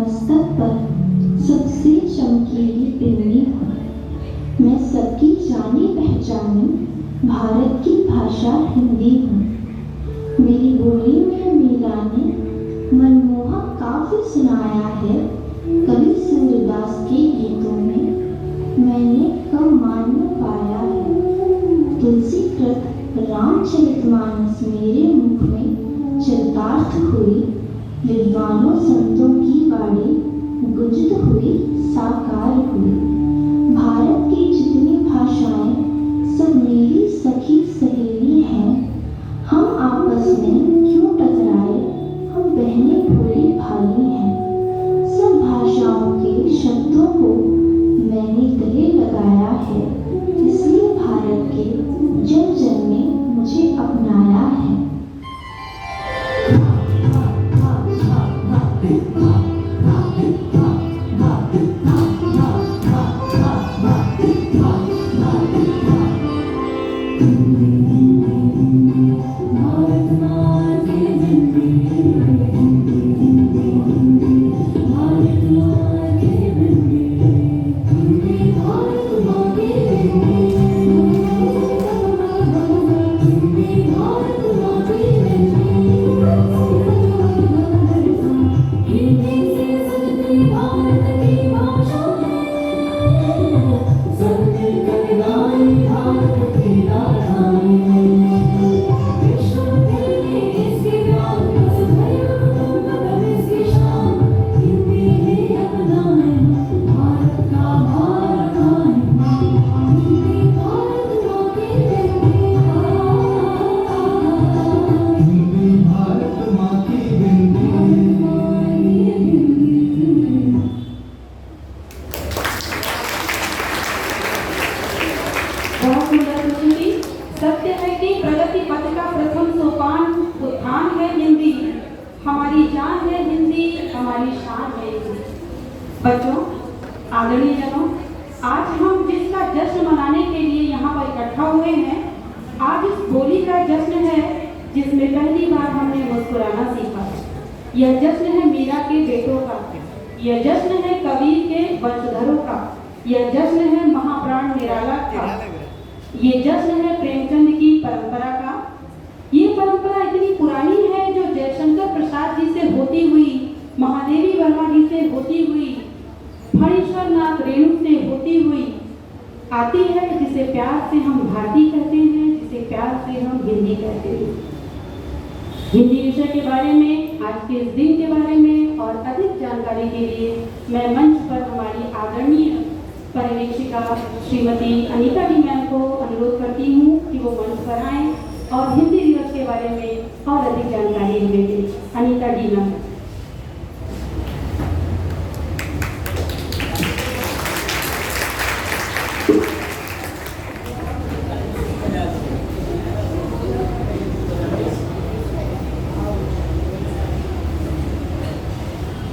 मस्तक पर सबसे चमकीली पिन्नी हूँ। मैं सबकी जानी पहचानी भारत की भाषा हिंदी हूँ। मेरी बोली में मीरा ने मनमोहक काव्य सुनाया है। कवि सूरदास के गीतों में मैंने कम मान्य पाया है। तुलसीकृत रामचरितमानस मेरे मुख में चरितार्थ हुई। विद्वानों संतों की वाणी गुंजित हुई, साकार हुई। भारत की जितनी भाषाएं सब मेरी सखी सहेली हैं। हम आपस में क्यों टकराए, हम बहनें भोली भाई हैं। सब भाषाओं के शब्दों को मैंने गले लगाया है। इसलिए भारत के जन जन ने मुझे अपनाया है। सत्य है कि प्रगति पथ का प्रथम सोपान उत्थान है हिंदी। हमारी जान है हिंदी, हमारी शान है हिंदी। बच्चों, आदरणीय जनों, आज हम जिसका जश्न मनाने के लिए यहाँ पर इकट्ठा हुए हैं, आज इस होली का जश्न है जिसमें पहली बार हमने मुस्कुराना सीखा। यह जश्न है मीरा के बेटों का, यह जश्न है कबीर के वंशधरों का, यह जश्न है महाप्राण निराला का, ये जश्न है प्रेमचंद की परंपरा का। ये परंपरा इतनी पुरानी है जो जयशंकर प्रसाद जी से होती हुई, महादेवी वर्मा जी से होती हुई, फणीश्वर नाथ रेणु से होती हुई आती है, जिसे प्यार से हम भारती कहते हैं, जिसे प्यार से हम हिंदी कहते हैं। हिंदी विषय के बारे में, आज के इस दिन के बारे में और अधिक जानकारी के लिए मैं मंच पर हमारी आदरणीय पर्यवेक्षिका श्रीमती अनीता डी मैम को अनुरोध करती हूँ कि वो मंच पर आएं और हिंदी दिवस के बारे में और अधिक जानकारी हमें दें। Anita D ma'am.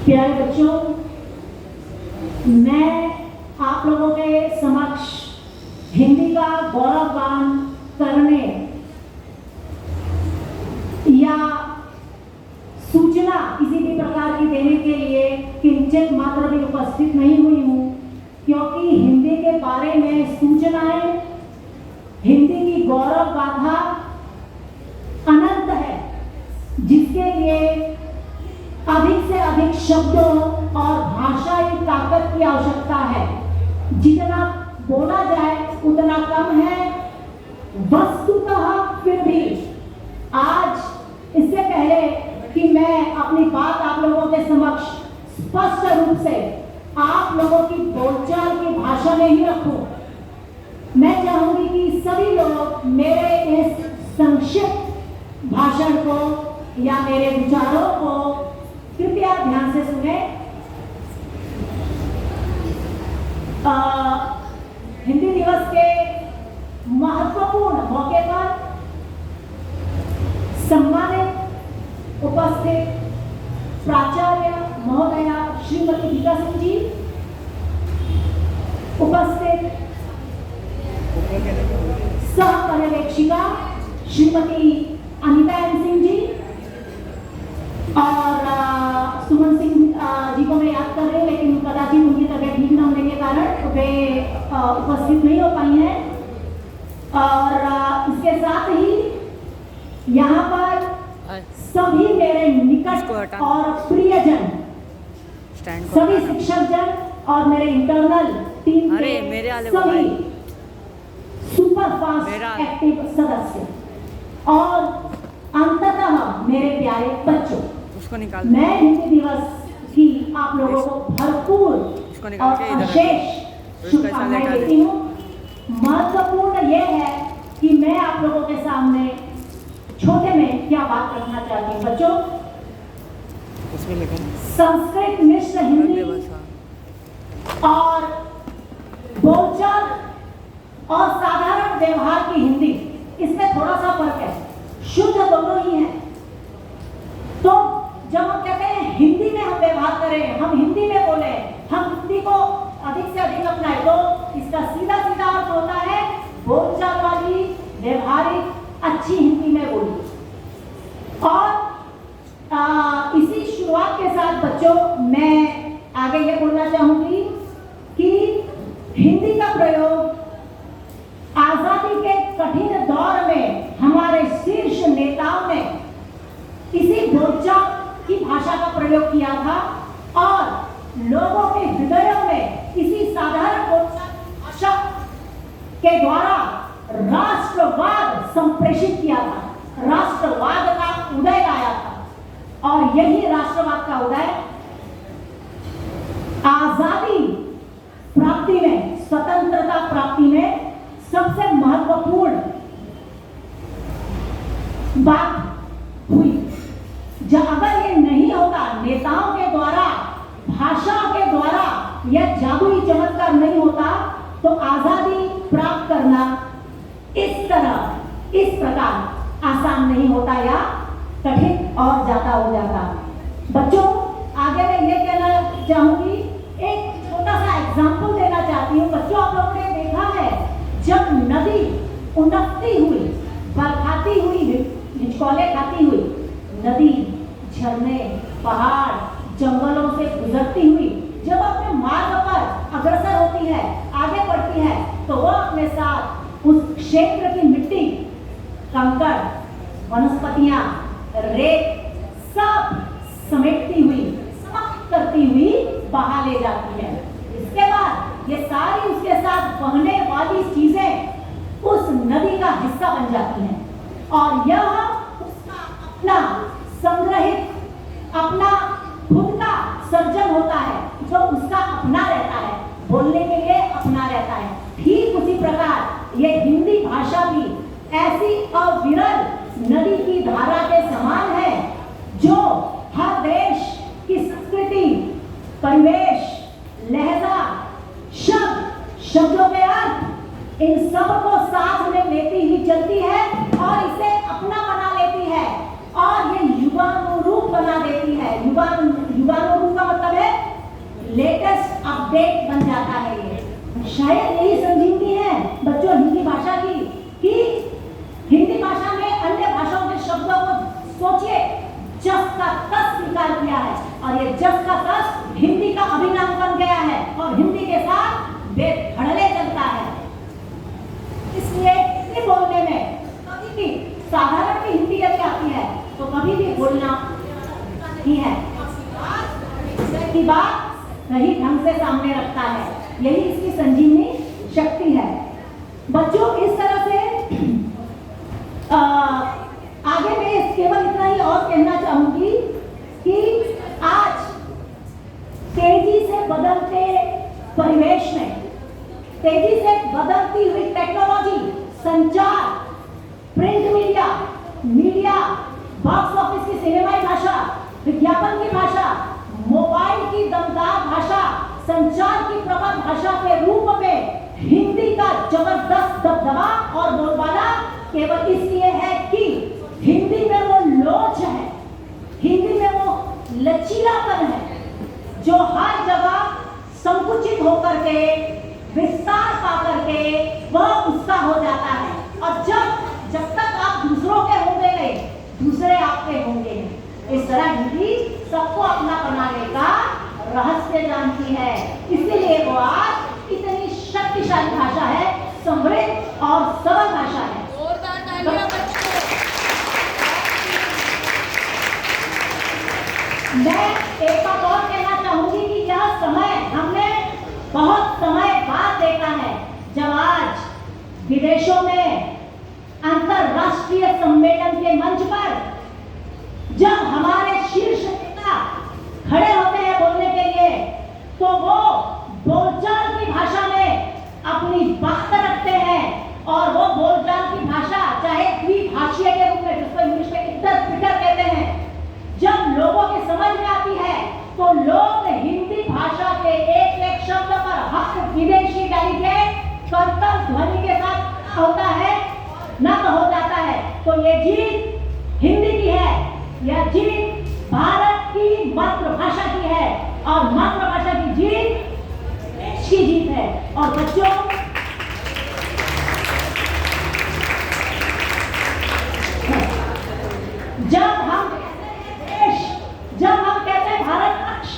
प्यारे बच्चों, मैं आप लोगों के समक्ष हिंदी का गौरवगान करने या सूचना किसी भी प्रकार की देने के लिए किंचित मात्र भी उपस्थित नहीं हुई हूँ, क्योंकि हिंदी के बारे में सूचनाएं, हिंदी की गौरव गाथा अनंत है, जिसके लिए अधिक से अधिक शब्दों और भाषाई ताकत की आवश्यकता है। जितना बोला जाए उतना कम है। वस्तुतः फिर भी आज इससे पहले कि मैं अपनी बात आप लोगों के समक्ष स्पष्ट रूप से आप लोगों की बोलचाल की भाषा में ही रखूं, मैं चाहूंगी कि सभी लोग मेरे इस संक्षिप्त भाषण को या मेरे विचारों को कृपया ध्यान से सुने। हिंदी दिवस के महत्वपूर्ण मौके पर सम्मानित उपस्थित प्राचार्य महोदया श्रीमती गीता सिंह जी, उपस्थित सह पर्यवेक्षिका श्रीमती अनीता एन सिंह जी और सुमन सिंह जी को मैं याद कर रही हूँ, लेकिन कदाचित उनकी तबीयत ठीक न होने के कारण वे उपस्थित नहीं हो पाई हैं। और इसके साथ ही यहाँ पर सभी मेरे निकट और प्रियजन, सभी शिक्षक जन और मेरे इंटरनल टीम के सभी सुपरफास्ट एक्टिव सदस्य और अंततः मेरे प्यारे बच्चों, मैं हिंदी दिवस की आप लोगों को भरपूर और अशेष शुभकामनाएं देती हूँ। महत्वपूर्ण यह है कि मैं आप लोगों के सामने छोटे में क्या बात रखना चाहती हूँ। बच्चों, संस्कृत मिश्र हिंदी और बोलचाल और साधारण व्यवहार की हिंदी, इसमें थोड़ा सा फर्क है। शुद्ध दोनों ही हैं। तो जब हम कहते हैं हिंदी में हम व्यवहार करें, हम हिंदी में बोले, हम हिंदी को अधिक से अधिक अपनाएं, तो इसका सीधा सीधा अर्थ होता है बोलचाल वाली व्यवहारिक अच्छी हिंदी में बोली। और इसी शुरुआत के साथ बच्चों, मैं आगे ये बोलना चाहूंगी कि हिंदी का प्रयोग आजादी के कठिन दौर में हमारे शीर्ष नेताओं ने इसी बोलचाल की भाषा का प्रयोग किया था और लोगों के हृदयों में इसी साधारण बोलचाल भाषा के द्वारा राष्ट्रवाद संप्रेषित किया था, राष्ट्रवाद का उदय लाया था। और यही राष्ट्रवाद का उदय आजादी प्राप्ति में, स्वतंत्रता प्राप्ति में सबसे महत्वपूर्ण बात हुई। जब अगर ये नहीं होता, नेताओं के द्वारा, भाषाओं के द्वारा यह जादुई चमत्कार नहीं होता, तो आजादी प्राप्त करना इस तरह, इस प्रकार आसान नहीं होता या कठिन और ज्यादा हो जाता। बच्चों, आगे मैं ये कहना चाहूंगी, एक छोटा सा एग्जाम्पल देना चाहती हूँ। बच्चों, आप लोगों ने देखा है जब नदी उन्नति हुई, बरखाती हुई, हिचकोले खाती हुई, नदी झरने, पहाड़, जंगलों से गुजरती हुई जब अपने मार्ग पर अग्रसर होती है, आगे बढ़ती है, तो वह अपने साथ उस क्षेत्र की मिट्टी, कंकड़, वनस्पतियां, रेत सब समेटती हुई, समाप्त करती हुई बहा ले जाती है। इसके बाद ये सारी उसके साथ बहने वाली चीजें उस नदी का हिस्सा बन जाती हैं और यह उसका अपना संग्रहित, अपना खुद का सर्जन होता है, जो उसका अपना रहता है, बोलने के लिए अपना रहता है। ठीक उसी प्रकार ये हिंदी भाषा भी ऐसी अविरल नदी की धारा के समान है, जो हर देश की संस्कृति, परिवेश, लहजा, शब्द, शब्दों के अर्थ, इन सब को साथ में लेती ही चलती है और इसे अपना बना लेती है और ये युगानुरूप बना देती है। युगानुरूप का मतलब है लेटेस्ट अपडेट बन जाता है। ये शायद यही संजीवनी है बच्चों हिंदी भाषा की, कि हिंदी भाषा में अन्य भाषाओं के शब्दों को सोचिए, जस का तस स्वीकार किया है और ये जस का तस हिंदी का अभिन्न बन गया है और हिंदी के साथ बेधड़ले चलता है। इसलिए हिंदी बोलने में कभी भी साधारण भी हिंदी यदि आती है तो कभी भी बोलना ही है की बात सही ढंग से सामने रखता है। यही इसकी संजीवनी शक्ति है। बच्चों, इस तरह से आगे मैं केवल इतना ही और कहना चाहूंगी कि आज तेजी से बदलते परिवेश में, तेजी से बदलती हुई टेक्नोलॉजी, संचार, प्रिंट मीडिया, बॉक्स ऑफिस की सिनेमाई भाषा, विज्ञापन की भाषा, मोबाइल की दमदार भाषा, संचार की प्रबल भाषा के रूप में हिंदी का जबरदस्त दबदबा और बोलबाला केवल इसलिए है कि हिंदी में वो लोच है, हिंदी में वो लचीलापन है, जो हर जगह संकुचित होकर के, विस्तार पा करके वह उसका हो जाता है। और जब तक आप दूसरों के होंगे नहीं, दूसरे आपके होंगे। इस तरह हिंदी सबको अपना बनाने का रहस्य जानती है, इसीलिए वो आज इतनी शक्तिशाली भाषा है, समृद्ध और सरल भाषा है। मैं एक बात और कहना चाहूंगी कि यह समय हमने बहुत समय बाद देखा है, जब आज विदेशों में अंतरराष्ट्रीय सम्मेलन के मंच पर जब हमारे शीर्ष नेता खड़े होते हैं बोलने के लिए, तो वो बोलचाल की भाषा में अपनी बात रखते हैं, और वो बोलचाल की भाषा चाहे द्विभाषीय के रूप में, जिसको इंग्लिश में इंटरप्रिटर कहते हैं, जब लोगों की समझ में आती है तो लोग हिंदी भाषा के एक एक शब्द पर हर विदेशी डेलीगेट करतल ध्वनि के साथ होता है, न तो हो जाता है। तो ये जीत हिंदी की है, यह जीत भारत की मातृभाषा की है, और मातृभाषा की जीत देश की जीत है। और बच्चों, जब हम कहते हैं भारतवर्ष,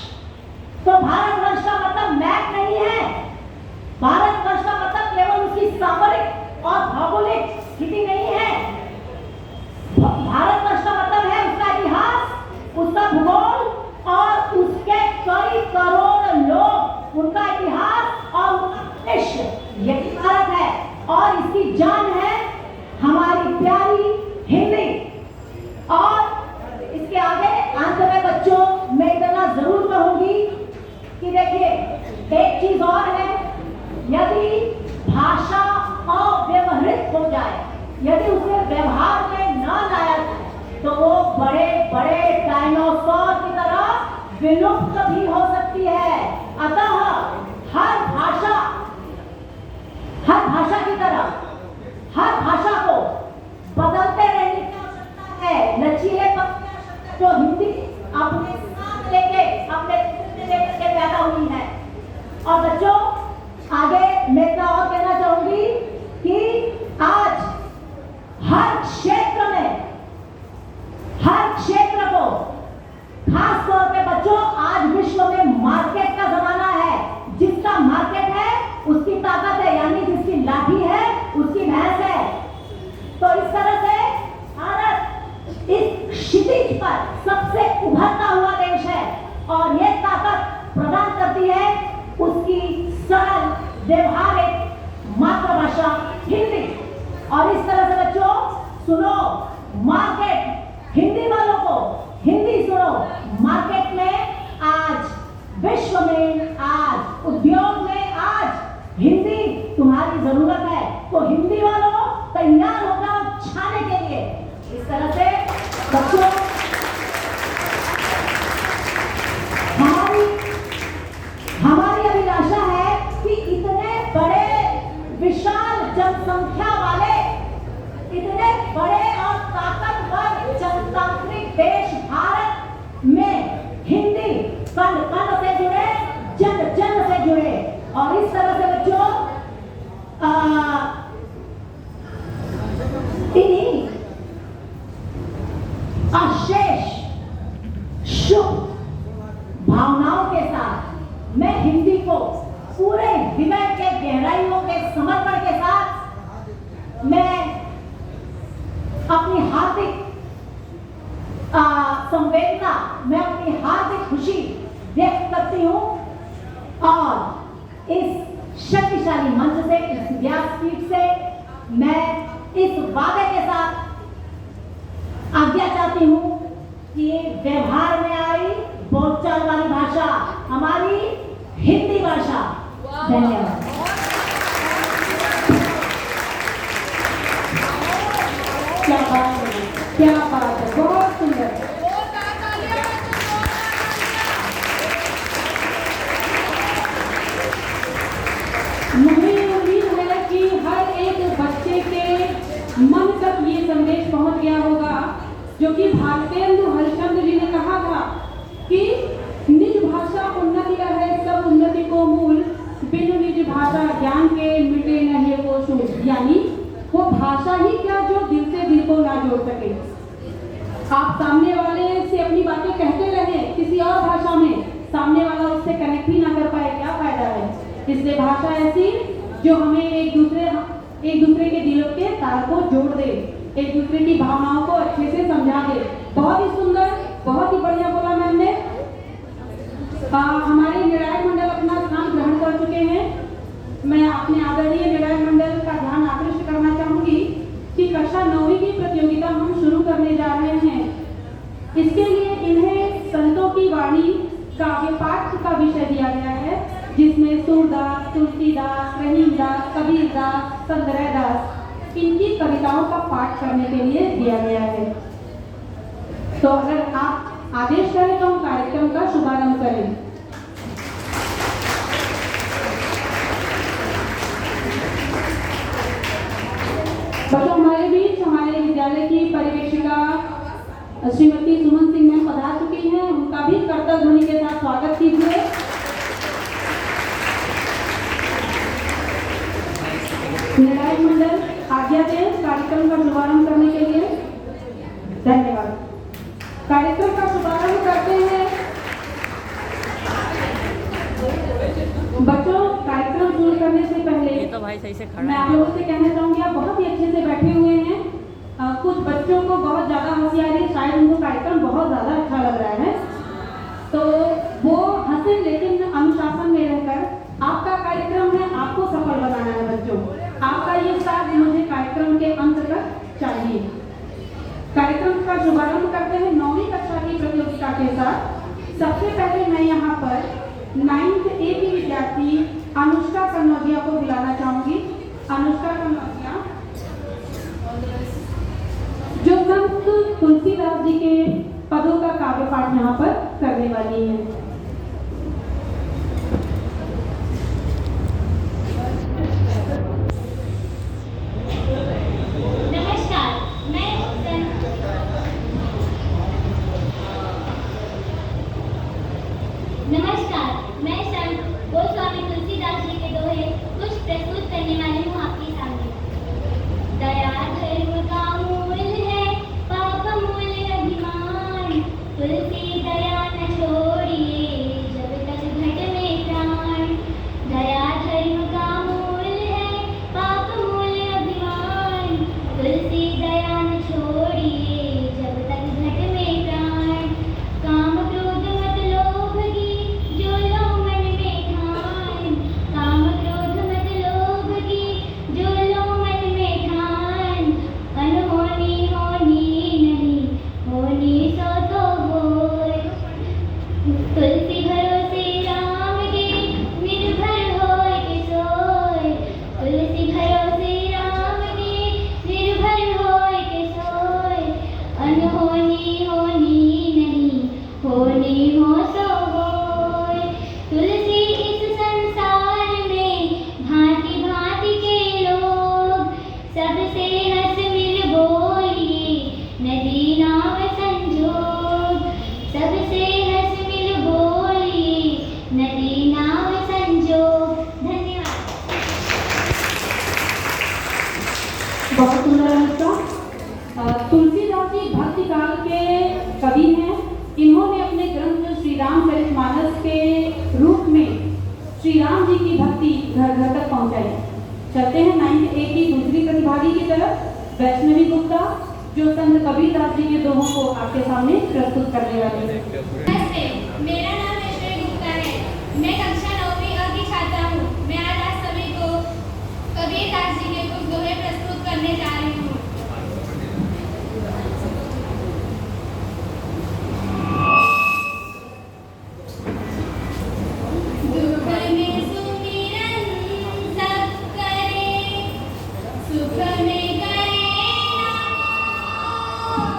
तो भारतवर्ष का मतलब मैप नहीं है। भारतवर्ष का मतलब केवल उसकी सामरिक और भौगोलिक स्थिति नहीं है। भारतवर्ष का मतलब है उसका इतिहास, उसका भूगोल और उसके कई करोड़ लोग, उनका इतिहास और उनका देश, यही भारत है। और इसकी जान है हमारी प्यारी हिंदी। और इसके आगे अंत में बच्चों, मैं इतना जरूर कहूंगी कि देखिए, एक चीज और है, यदि भाषा अव्यवहारित हो जाए, यदि उसे व्यवहार में न लाया जाए, तो वो बड़े बड़े डायनासोर की तरह विलुप्त भी हो सकती है। अतः हर भाषा की तरह हर भाषा को बदलते रहने की आवश्यकता है। लचीलेपन जो हिंदी अपने साथ लेके, अपने लेकर के पैदा हुई है। और बच्चों, आगे मैं क्या और कहना चाहूंगी कि आज हर क्षेत्र को, खास तौर पे बच्चों, आज विश्व में मार्केट का जमाना है। जिसका मार्केट है उसकी ताकत है, यानी जिसकी लाठी है उसकी भैंस है। तो इस तरह से भारत इस क्षितिज पर सबसे उभरता हुआ देश है, और ये ताकत प्रदान करती है उसकी सरल व्यवहारिक मातृभाषा हिंदी। और इस तरह से बच्चों सुनो, मार्केट हिंदी वालों को हिंदी सुनो, मार्केट में आज, विश्व में आज, उद्योग में आज हिंदी तुम्हारी जरूरत है। तो हिंदी वालों तैयार हो जाओ छाने के लिए। इस तरह से बच्चों, हमारी अभिलाषा है कि इतने बड़े विशाल जनसंख्या वाले, इतने बड़े और ताकतवर जनतांत्रिक देश भारत में हिंदी कण कण से जुड़े, जन जन से जुड़े। और इस तरह से बच्चों, इन्हीं अशेष शुभ भावनाओं के साथ मैं हिंदी को पूरे हृदय के गहराइयों के समर्पण के साथ मैं अपनी हार्दिक संवेदना, मैं अपनी हार्दिक खुशी व्यक्त करती हूँ। और इस शक्तिशाली मंच से, इस व्यासपीठ से मैं इस वादे के साथ आज्ञा चाहती हूँ कि ये व्यवहार में आई बोलचाल वाली भाषा हमारी हिंदी भाषा। धन्यवाद। क्या बात है, बहुत सुंदर। मुझे उम्मीद है कि हर एक बच्चे के मन तक ये संदेश पहुंच गया होगा, जो कि भारतेंदु हरिश्चंद्र जी ने कहा था कि निज भाषा उन्नति है सब उन्नति को मूल, बिनु निज भाषा ज्ञान के मिटे नहीं को सूझ। यानी वो भाषा ही क्या जो दिल से दिल को ना जोड़ सके। आप सामने वाले से अपनी बातें कहते रहे किसी और भाषा में, सामने वाला उससे कनेक्ट ही ना कर पाए, क्या फायदा है। इसलिए भाषा ऐसी जो हमें एक दूसरे के दिलों के तार को जोड़ दे, एक दूसरे की भावनाओं को अच्छे से समझा दे। बहुत ही सुंदर, बहुत ही बढ़िया बोला मैम ने। हमारे निर्णायक मंडल अपना स्थान ग्रहण कर चुके हैं। मैं अपने आदरणीय निर्णायक मंडल का ध्यान आकृष्ट करना चाहूंगी कि कक्षा 9वीं की प्रतियोगिता हम शुरू करने जा रहे हैं। इसके लिए इन्हें संतों की वाणी काव्य पाठ का विषय दिया गया है, जिसमें सूरदास, तुलसीदास, रहीमदास, कबीरदास, संग्रहदास इनकी कविताओं का पाठ करने के लिए दिया गया है। तो अगर आप आदेश करें तो हम कार्यक्रम का शुभारंभ करें। बच्चों, हमारे बीच हमारे विद्यालय की पर्यवेक्षिका श्रीमती सुमन सिंह मैम पधार चुकी हैं। उनका भी करतल ध्वनि के साथ स्वागत कीजिए। निर्णायक मंडल आज्ञा दें कार्यक्रम का शुभारंभ करने के लिए। धन्यवाद। कार्यक्रम का शुभारंभ करते हैं। बच्चों, कार्यक्रम शुरू करने से पहले तो भाई सही से खड़ा मैं आप लोगों से कहना चाहूंगी, आप बहुत ही अच्छे से बैठे हुए हैं। कुछ बच्चों को बहुत ज़्यादा हंसी आ रही है, शायद उनको कार्यक्रम बहुत ज़्यादा अच्छा लग रहा है, तो वो हंसे, लेकिन अनुशासन में रहकर आपका कार्यक्रम है, आपको सफल बनाना है। बच्चों, आपका ये साथ मुझे कार्यक्रम के अंत तक चाहिए। कार्यक्रम का शुभारंभ करते हैं 9वीं कक्षा की प्रतियोगिता के साथ। सबसे पहले मैं यहाँ पर 9th A की विद्यार्थी अनुष्का कन्नौजिया को बुलाना चाहूंगी। अनुष्का कन्नौजिया जो संत तुलसीदास जी के पदों का काव्य पाठ यहाँ पर करने वाली है। नमस्कार, मैं संत गोस्वामी तुलसीदास जी के दोहे कुछ प्रस्तुत करने वाली हूँ आपके सामने। दया धर्म का मूल है, पाप मूल अभिमान। तुलसी दया न छोड़िए, जब तक घट में प्राण। दया धर्म का मूल है, पाप मूल अभिमान। तुलसी दया न छोड़िए, जब तक घट में प्राण। काम क्रोध मत लोभ की, जो लो मन में ठान। काम क्रोध मत लोभ की, जो लो मन में ठान। अनहोनी होनी नहीं, होनी सो तो होय। तुलसी भरोसे राम के, निर्भय होय के सोय। तुलसी भरोसे राम के, निर्भय होय के सोय। अनहोनी होनी नहीं, होनी हो सो होय। तुलसी इस संसार में भांति भांति के लोग, सबसे हंस मिल बोलिए, नदी नाव संजोग। सबसे हंस मिल बोलिए, नदी नाव संजोग। धन्यवाद। बहुत सुंदर अनुष्का। तुलसीदास जी भक्ति काल के कवि हैं। इन्होंने अपने ग्रंथ श्री रामचरितमानस के रूप में श्री राम जी की भक्ति घर घर तक पहुंचाई। चलते हैं 9th A की दूसरी प्रतिभागी की तरफ, वैष्णवी गुप्ता, जो संत कबीरदास जी के दोहों को आपके सामने प्रस्तुत करने वाली है। नमस्ते, मेरा नाम वैष्णवी गुप्ता है। मैं कक्षा 9वीं A की छात्रा हूँ। मैं आज आप सभी को कबीरदास जी के कुछ दोहे प्रस्तुत करने जा रही हूँ। दुख में सुमिरन सब करे, सुख में करे ना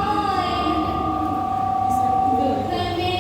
कोय। दुख में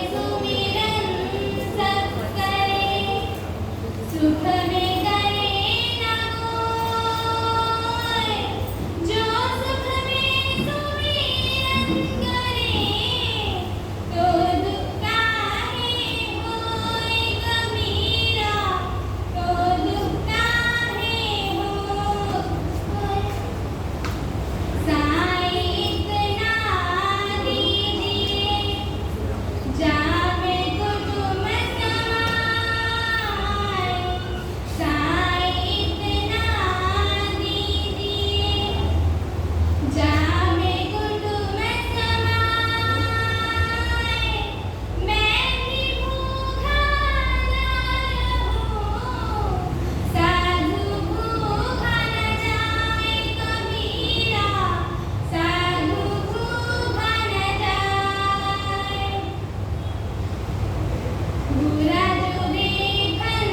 बुरा जो देखन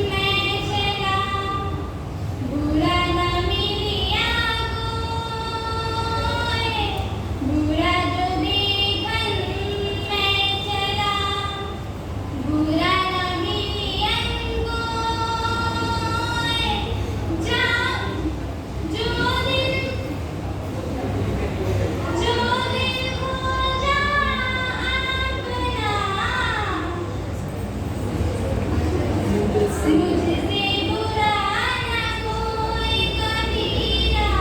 मैं चला, बुरा न मिलिया कोई, बुरा जो देखन मैं चला, बुरा न मिलिया कोई, जा जो दिल हो जा अपना, मुझसे बुरा न कोई कबीरा,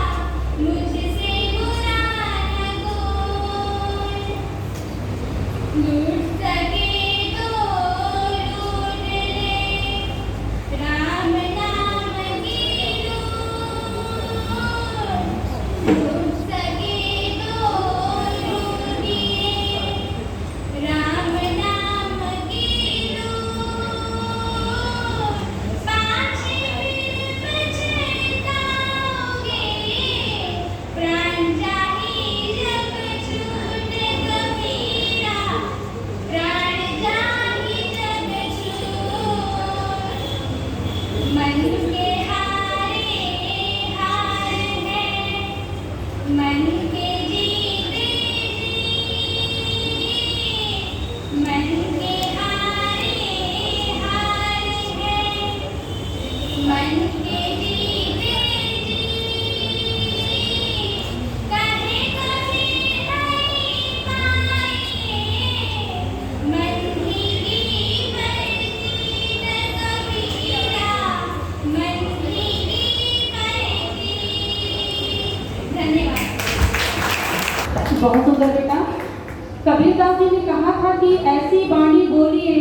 मुझसे बुरा न कोई, लूट सके तो लूट ले, राम नाम की लूट, लूट सके तो लूट ले, राम नाम की लूट, पाछे फिर पछताओगे, प्राण जाही जब छूट कबीरा, प्राण जाही जब छूट, मन के हारे हार है, मन के जीते जी, मन के हारे हार है, मन के जीते जी, कहे कभी नहीं पाए, मन ही की मर्जी न कबीरा, मन ही की मर्जी। धन्यवाद। बहुत सुंदर बेटा। कबीरदास जी ने कहा था कि ऐसी वाणी बोलिए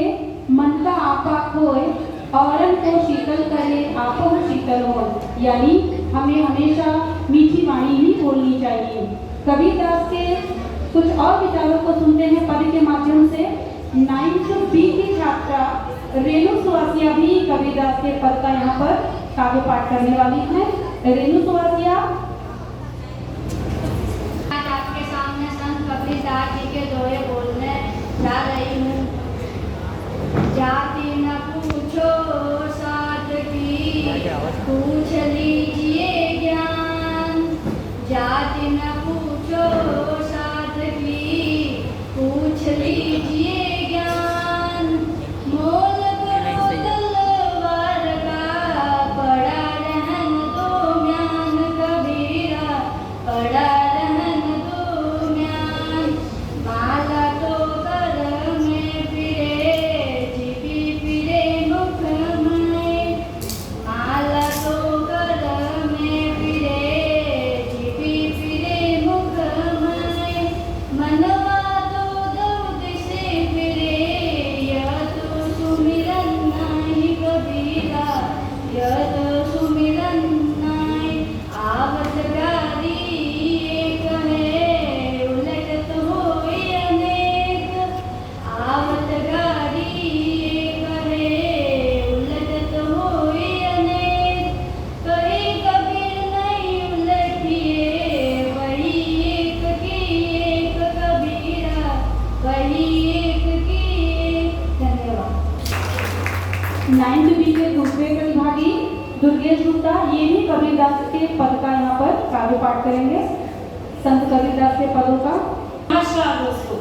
मन का आपा खोए, औरन को शीतल करे आपो शीतल हो। यानी हमें हमेशा मीठी वाणी ही बोलनी चाहिए। कबीरदास के कुछ और विचारों को सुनते हैं पद के माध्यम से। 9th B की छात्रा रेणु सुवासिया भी कबीरदास के पद का यहाँ पर काव्य पाठ करने वाली है। रेणु सुवासिया। आज आपके सामने संत कबीरदास जी के दोहे बोलने जा रही हूँ। जाति न पूछो साध की, पूछ लीजिए ज्ञान, जाति न पूछो साध की, पूछ लीजिए ज्ञान, मोल करो तलवार का, पड़ा रहन दो म्यान कबीरा, पड़ा रहन दो म्यान, माला तो कर में फिरे, जीवी फिरे मुख में, माला तो कर में फिरे, जीवी फिरे मुख में, मनवा तो दौद से फिरे, यह तो सुमिरन नहीं कबीरा, यह तो सुमिरन नहीं। आवत गारी एक है, उलटत होई अनेक, आवत गारी एक है, उलटत होई अनेक, कहे कबीर नहीं उलटिए, वही एक की एक कबीरा, वही एक की एक। धन्यवाद। 9th B के दूसरे प्रतिभागी दुर्गेश गुप्ता ये भी कबीरदास के पद का यहाँ पर काव्य पाठ करेंगे। संत कबीरदास के पदों का। नमस्कार दोस्तों,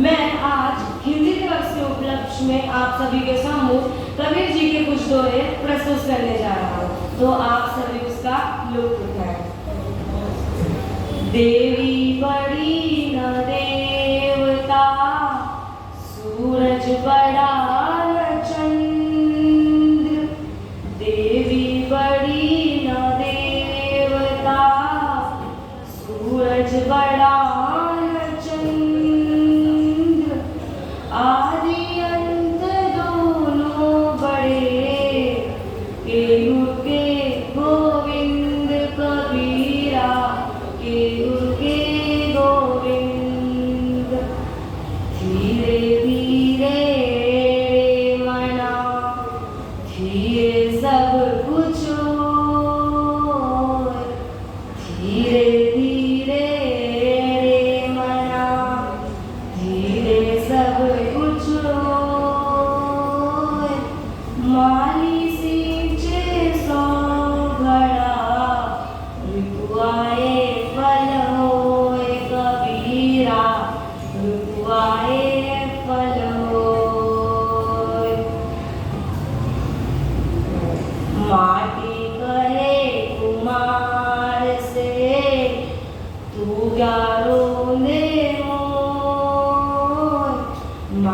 मैं आज हिंदी दिवस के उपलक्ष्य में आप सभी के सामने कबीर जी के कुछ दोहे प्रस्तुत करने जा रहा हूँ, तो आप सभी उसका लुत्फ उठाएं। देवी बड़ी न देवता, सूरज बड़ा न चंद्र, देवी बड़ी न देवता, सूरज बड़ा न चंद्र, आदि अंत दोनों बड़े, केहू के गोविंद कबीरा, केहू के गोविंद, धीरे धीरे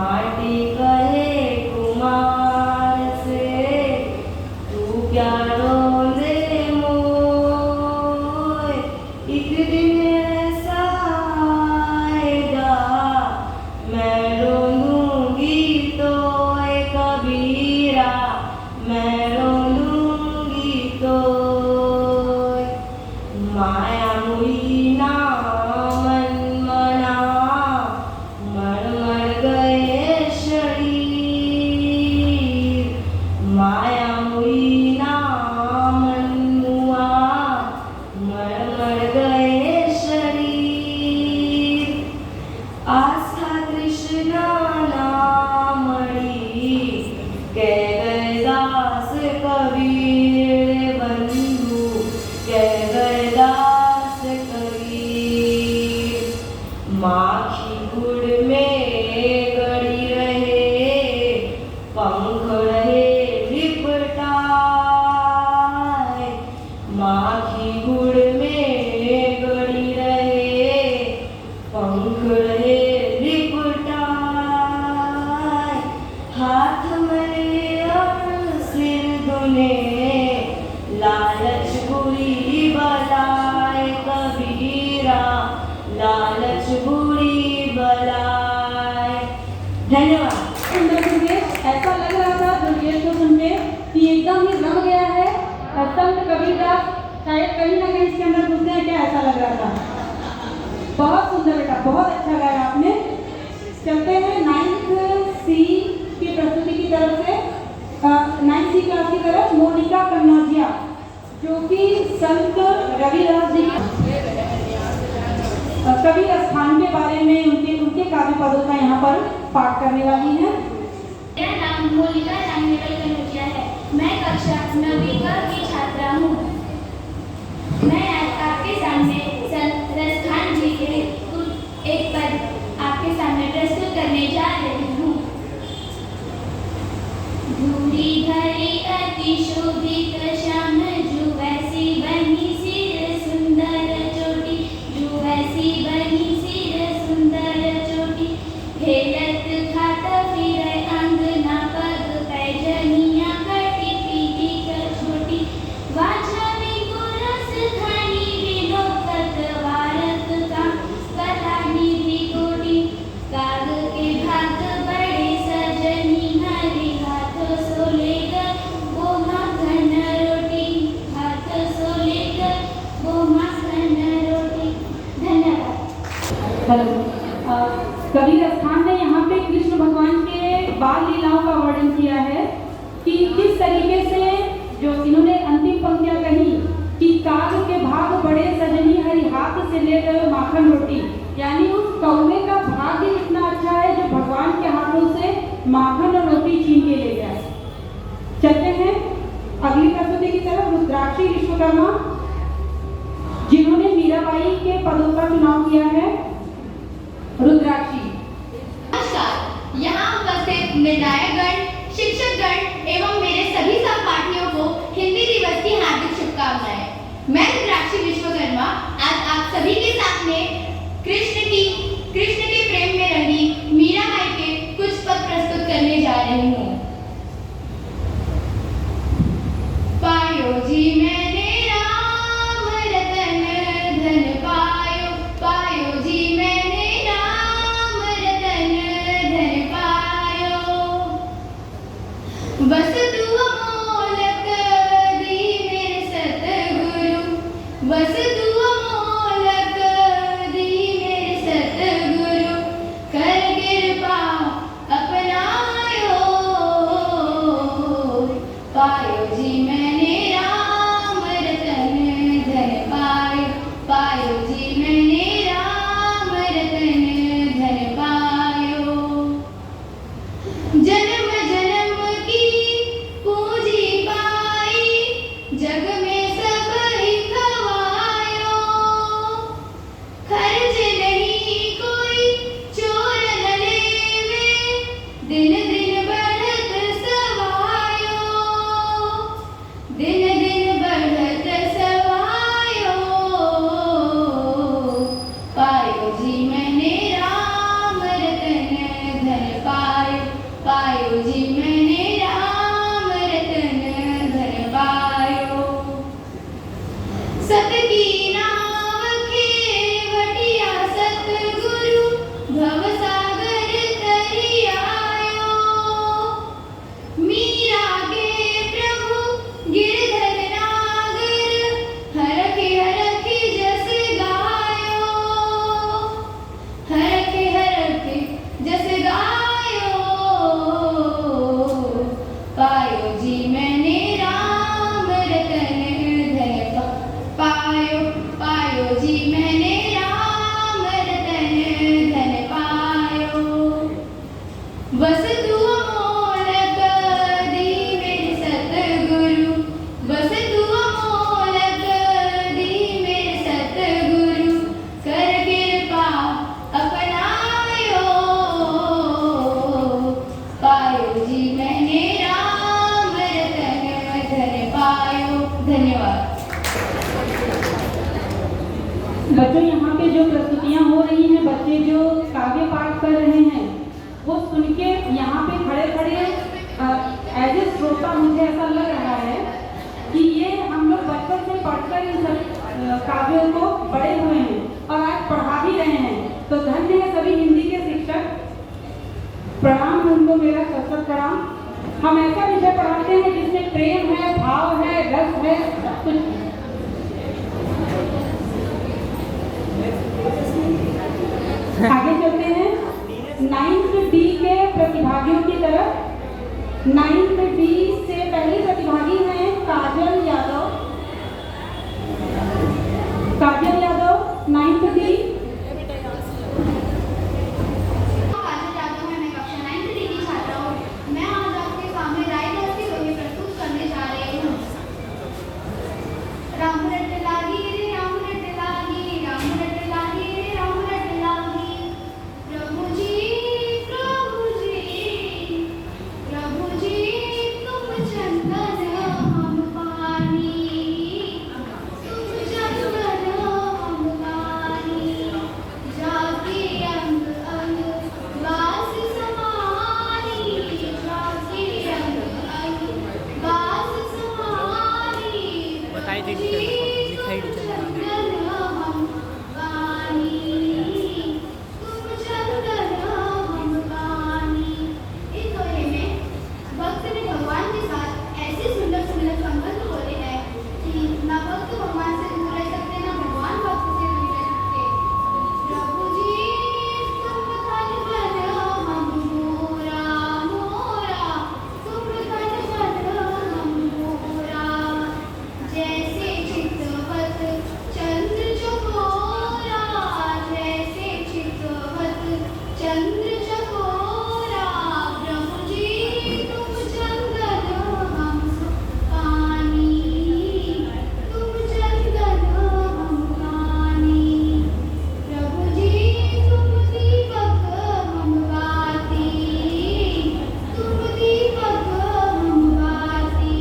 माटी कहे कुमार से तू क्या रोंदे मोय, एक दिन ऐसा आएगा मैं रोऊंगी तो कबीरा, मैं रोऊंगी तो माया मुई ना मन मना, मर मर गए शरीर, माया मुई ना मन मुआ, मर मर गए शरीर, आस्था कृष्णा नामड़ी कह गए दास कबीर बंधु, कह गए दास कबीर, माखी गुड़ में गड़ी रहे पंख रहे लिपटाए, माखी गुड़ में गड़ी रहे पंख रहे लिपटाए, हाथ मरे और सिर दुने लालच बुरी बलाए कबीरा, लालच बुरी बलाए। धन्यवाद। सुंदर दुर्गेश, ऐसा लग रहा था दुर्गेश को सुन के कि एकदम ही रम गया है। संत कबीरदास शायद कहीं ना कहीं इसके अंदर घुसते हैं क्या, ऐसा लग रहा था। बहुत सुंदर बेटा, बहुत अच्छा गाया आपने। चलते हैं 9th C की प्रस्तुति की तरफ से 9th C क्लास की तरफ। मोनिका कन्नौजिया जो कि संत रविदास जी कबीर स्थान के बारे में उनके काव्य पदों का यहाँ पर पाठ करने वाली हैं। मेरा नाम मोनिका कन्नौजिया है। मैं कक्षा 9वीं की छात्रा हूँ। मैं आज आपके सामने संत रसखान जी के एक पद आपके सामने प्रस्तुत करने जा रही हूँ। धूरी धरी अति शोभित श्याम जो वैसी बनी सिर सुंदर चोटी, जो वैसी बनी सिर सुंदर चोटी, खेलत खाता फिरे अंगना पग पैजनिया कटी पीली छोटी, वाचा में गोरस खानी विनोदत वारत का कलानी भी गोटी, काग के भाग बड़े सजनी हरी हाथ सोलेगा वो माखन रोटी, हाथ सोलेगा वो माखन रोटी। धन्यवाद। हेलो। कबीर स्थान ने यहाँ पे कृष्ण भगवान के बाल लीलाओं का वर्णन किया है कि किस तरीके से जो इन्होंने अंतिम पंक्तियाँ कही कि काग के भाग बड़े सजनी हरि हाथ से ले गए माखन रोटी, यानी उस कौवे का भाग्य कितना अच्छा है जो भगवान के हाथों से माखन और रोटी छीन के ले गया। चलते हैं अगली प्रस्तुति की तरफ। रुद्राक्षी विश्वकर्मा जिन्होंने मीराबाई के पदों का चुनाव किया है। रुद्राक्षी। नमस्कार, यहाँ उपस्थित निर्णायकगण, शिक्षकगण एवं मेरे सभी सहपाठियों को हिंदी दिवस की हार्दिक शुभकामनाएं। मैं रुद्राक्षी विश्वकर्मा आज आप सभी के सामने कृष्ण के प्रेम में रंगी मीराबाई के कुछ पद प्रस्तुत करने जा रही हूँ। पायो जी मैंने राम रतन धन पायो, पायो जी मैंने राम रतन धन पायो, वस्तु अमोलक दी मेरे सतगुरु, वस्तु अमोलक दी मेरे सतगुरु, कर कृपा अपनायो, पायो जी मैंने राम रतन धन पायो, पायो जी मैंने राम रतन धन पायो, जन्म जन्म की पूंजी पाई, जग में सब ही खवायो, खर्च नहीं कोई चोर न लेवे, दिन दिन बढ़त सवायो, दिन दिन बढ़त सवायो, पायो जी मैंने राम रतन धन पायो। रही हैं, बच्चे जो काव्य पाठ कर रहे हैं, वो सुन के यहाँ पे खड़े खड़े एज ए श्रोता मुझे ऐसा लग रहा है कि ये हम लोग बचपन से पढ़कर इन सब काव्यों को पढ़े हुए हैं और आज पढ़ा भी रहे हैं। तो धन्य है सभी हिंदी के शिक्षक, प्रणाम उनको मेरा सशक्त प्रणाम। हम ऐसा विषय पढ़ाते हैं जिसमें प्रेम है, भाव है, रस है, सब कुछ है। आगे चलते हैं 9th D के प्रतिभागियों की तरफ। 9th D से पहली प्रतिभागी हैं काजल यादव। काजल यादव 9th D। काजल यादव है, मैं कक्षा 9th D की छात्रा हूँ। मैं आज आपके सामने रायदास की दोहे प्रस्तुत करने जा रही हूँ। राम रट लागी रे राम रट लागी, राम रट लागी रे राम रट लागी। प्रभु जी तुम चंदन हम पानी, तुम चंदन हम पानी। जाके अंग अंग वास समानी, जाके अंग अंग वास समानी। बताई थी टीचर ने, लिखाई टीचर ने। चंदन हम पानी, तुम चंदन हम पानी। इस दोहे में भक्त ने भगवान के साथ ऐसे सुंदर सुंदर संबंध बोले हैं कि ना भक्त भगवान से दूर रह सकते, ना भगवान भक्त से दूर रह सकते। प्रभु जी तुम धन धन हम मोरा मोरा, तुम धन धन हम मोरा। जैसे चितवत चंद्र चकोरा, जैसे चितवत चंद्र चकोरा। प्रभु जी तुम चंदन हम पानी, तुम चंदन हम पानी। प्रभु जी तुम दीपक हम बाती, तुम दीपक हम बाती।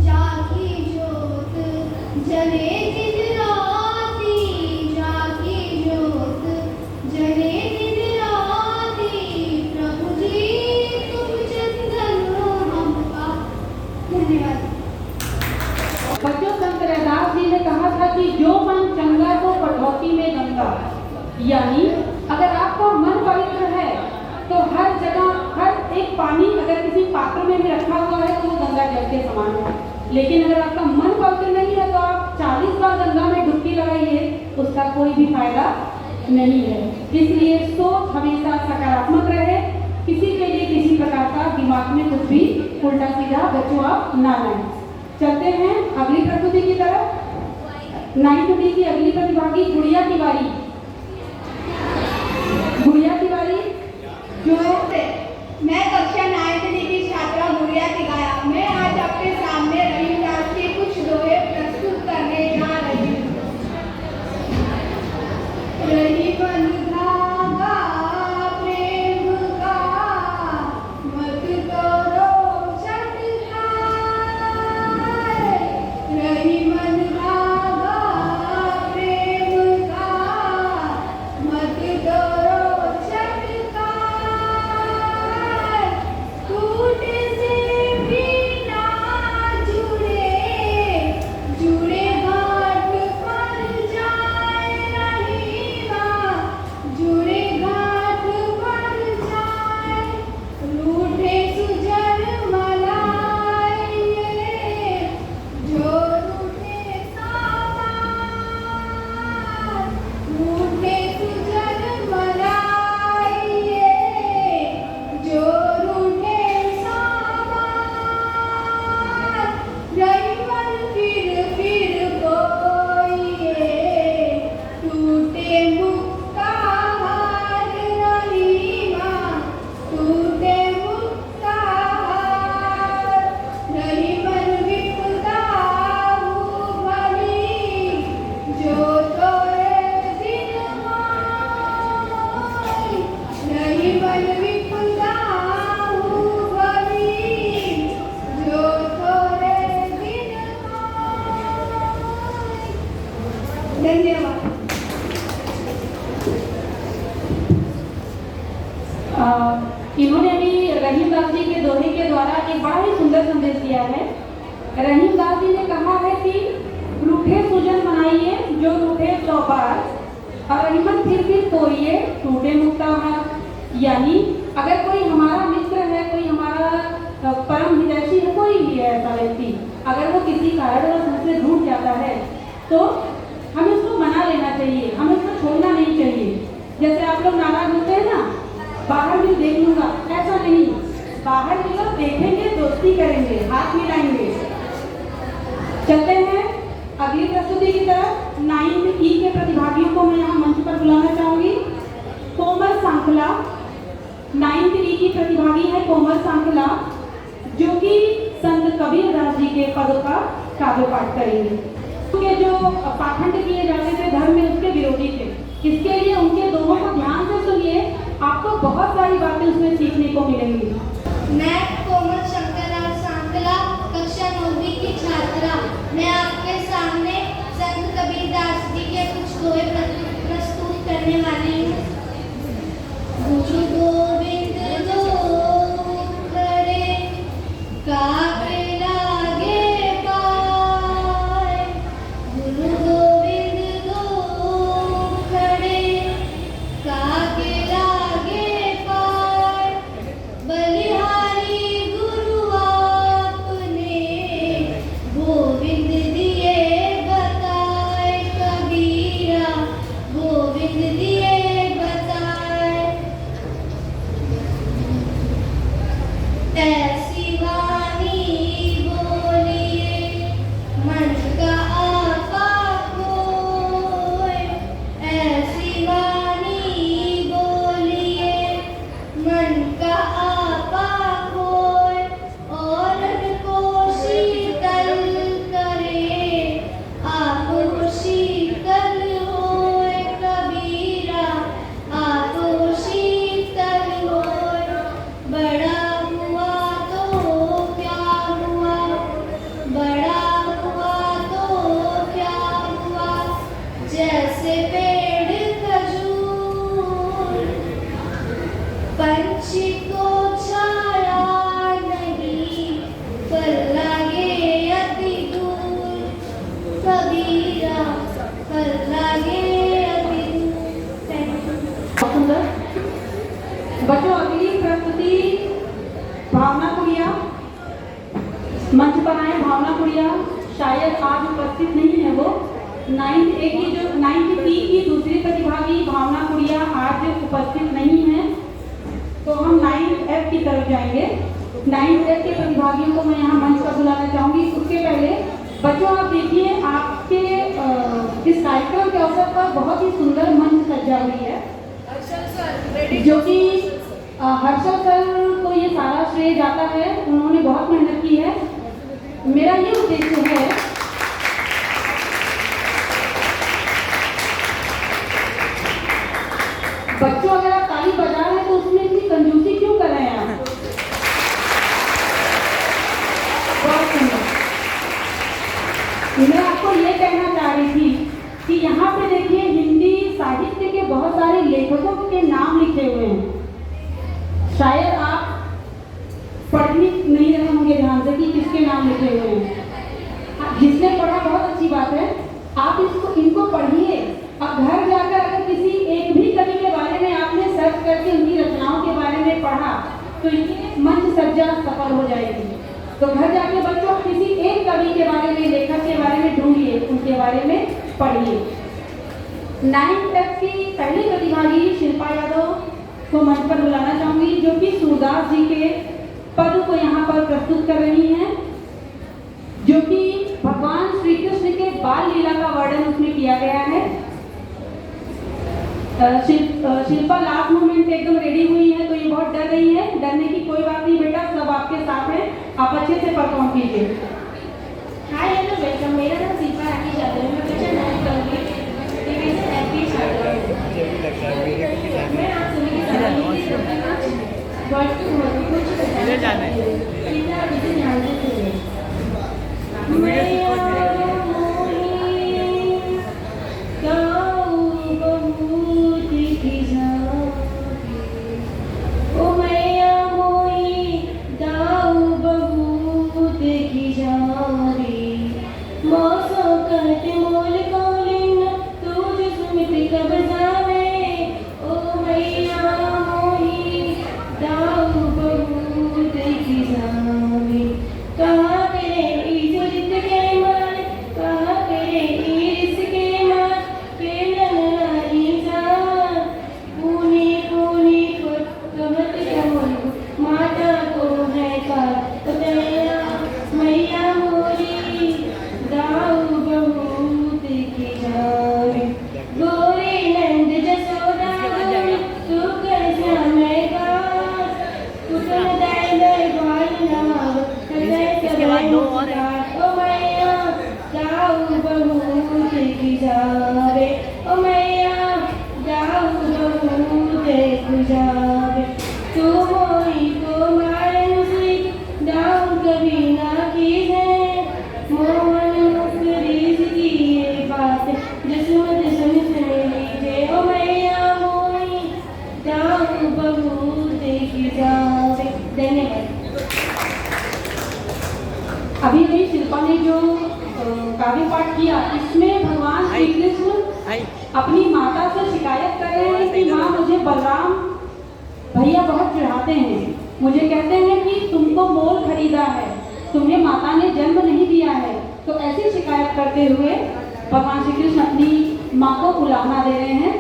जाकी ज्योत जले दिन राती, जाकी ज्योत जले दिन राती। प्रभु जी तुम चंदन हम पाती। धन्यवाद। बच्चों, संत रैदास जी ने कहा था कि जो मन चंगा तो कटौती में गंगा। यानी अगर आपका मन पवित्र है तो हर जगह हर एक पानी अगर किसी पात्र में भी रखा हुआ है तो वो गंगा जल के समान है। लेकिन अगर आपका मन पवित्र नहीं है तो आप 40 बार गंगा में डुबकी लगाइए, उसका कोई भी फायदा नहीं है। इसलिए सोच हमेशा सकारात्मक रहे, किसी के लिए किसी प्रकार का दिमाग में कुछ भी उल्टा सीधा बच्चों आप ना लाएं। चलते हैं अगली प्रस्तुति की तरफ। 9th D की अगली प्रतिभागी गुड़िया तिवारी। गुड़िया तिवारी जो मैं कक्षा 9th D की छात्रा गुड़िया तिवारी। मैं आज आपके सामने रविदास के कुछ दोहे प्रस्तुत करने जा रही हूँ। रही बन धागा प्रेम का, मत करो छटकाए। रही बन धागा प्रेम का, मत करो छटकाए। रहीमदास जी के दोहे के द्वारा एक बड़ा ही सुंदर संदेश दिया है। रहीमदास जी ने कहा है कि रूठे सुजन मनाइए जो रूठे चौबार, और रहीमन फिर तोड़िए टूटे मुक्ताहार। यानी अगर कोई हमारा मित्र है, कोई हमारा परम हितैषी है, कोई भी है ऐसा व्यक्ति, अगर वो किसी कारणवश हमसे रूठ जाता है तो हमें उसको मना लेना चाहिए, हमें उसको छोड़ना नहीं चाहिए। जैसे आप लोग नाराज होते हैं ना, बाहर भी देख लूंगा, ऐसा नहीं, बाहर भी लोग देखेंगे, दोस्ती करेंगे, हाथ मिलाएंगे। चलते हैं अगली प्रस्तुति की तरफ। 9th E के प्रतिभागियों को मैं यहाँ मंच पर बुलाना चाहूंगी। कोमल सांखला 9th E की प्रतिभागी है कोमल सांखला, जो कि संत कबीर दास जी के पदों का काव्य पाठ करेंगे। उनके जो पाखंड किए जाते थे धर्म में, उसके विरोधी थे। इसके लिए उनके दोनों को ध्यान से सुनिए, आपको बहुत सारी बातें उसमें सीखने को मिलेंगी। मैं कोमल शंकरलाल सांखला, कक्षा 9वीं की छात्रा। मैं आपके सामने संत कबीर दास जी के कुछ दोहे प्रस्तुत करने वाली हूँ। गुरु गोविंद दो खड़े काके लागे पाए, गुरु गोविंद दो खड़े काके लागे पाए, बलिहारी गुरु आपने गोविंद दिए बताए, कबीरा गोविंद दिए बताए। ऐसी वाणी बोलिए मन का आपा खोए, ऐसी वाणी बोलिए मन का आपा खोए, और को शीतल करे आप शीतल होए, कबीरा आप शीतल होए। बड़ा हुआ तो क्या हुआ, बड़ा हुआ तो क्या हुआ, जैसे पेड़ खजूर, पंछी को छाया नहीं पर लागे अति दूर, कबीरा पर लागे अति दूर। बहुत सुंदर। बच्चों, अगली प्रस्तुति भावना कुड़िया, मंच पर आए। भावना कुड़िया शायद आज उपस्थित नहीं है, वो 9th E की दूसरी प्रतिभागी भावना कुड़िया आज उपस्थित नहीं है, तो हम 9th F की तरफ जाएंगे। 9th F के प्रतिभागियों को मैं यहाँ मंच पर बुलाना चाहूंगी। उसके पहले बच्चों, आप देखिए, आपके इस कार्यक्रम के अवसर पर बहुत ही सुंदर मंच सजा हुई है, जो कि हर्षल सर को ये सारा श्रेय जाता है। उन्होंने बहुत मेहनत की है। मेरा ये उद्देश्य है बच्चों, अगर आप ताली बजा रहे हैं तो उसमें इतनी कंजूसी क्यों कर रहे हैं आप? बहुत सुंदर। मैं आपको ये कहना चाह रही थी कि यहाँ पे देखिए, हिंदी साहित्य के बहुत सारे लेखकों के नाम लिखे हुए हैं। शायद आप पढ़ नहीं रहे होंगे ध्यान से कि किसके नाम लिखे हुए हैं। जिसने पढ़ा बहुत अच्छी बात है, आप इनको पढ़िए और घर जाकर अगर किसी एक भी कवि के बारे में आपने सर्च करके उनकी रचनाओं के बारे में पढ़ा तो ये मंच सज्जा सफल हो जाएगी। तो घर जाके बच्चों किसी एक कवि के बारे में, लेखक के बारे में ढूंढिए, उनके बारे में पढ़िए। 9th F की पहली प्रतिभागी शिल्पा यादव को मंच पर बुलाना चाहूंगी, जो कि सूरदास जी के पद को यहाँ पर प्रस्तुत कर रही हैं, जो कि भगवान श्री कृष्ण के बाल लीला का वर्णन उसमें किया गया है। शिल्पा लास्ट मोमेंट एकदम रेडी हुई है, तो ये बहुत डर रही है। डरने की कोई बात नहीं बेटा, सब आपके साथ है, आप अच्छे से परफॉर्म कीजिए। हाय हेलो वेलकम, मेरा नाम शिल्पा राठी यादव है। मैं कक्षा 9th करूँगी। मैं आप सभी के साथ ध्यान से सुनिए। मैया मोई इसके बाद दो और हैं। ओ मैया जाऊ बहू देखी जावे, ओ मैया जाऊ बहू देखी जावे, तू मोई को मायूसी दाऊ कभी ना की है, मोहन मुस्करीज की ये बात जिस्म जिस्म से लीजे, ओ मैया मोई जाऊ बहू देखी जावे। धन्यवाद। अभी अभी शिल्पा ने जो काव्य पाठ किया, इसमें भगवान श्री कृष्ण आई अपनी माता से शिकायत कर रहे हैं कि माँ मुझे बलराम भैया बहुत चिढ़ाते हैं, मुझे कहते हैं कि तुमको मोल खरीदा है, तुम्हें माता ने जन्म नहीं दिया है। तो ऐसी शिकायत करते हुए भगवान श्री कृष्ण अपनी माँ को उलाहना दे रहे हैं।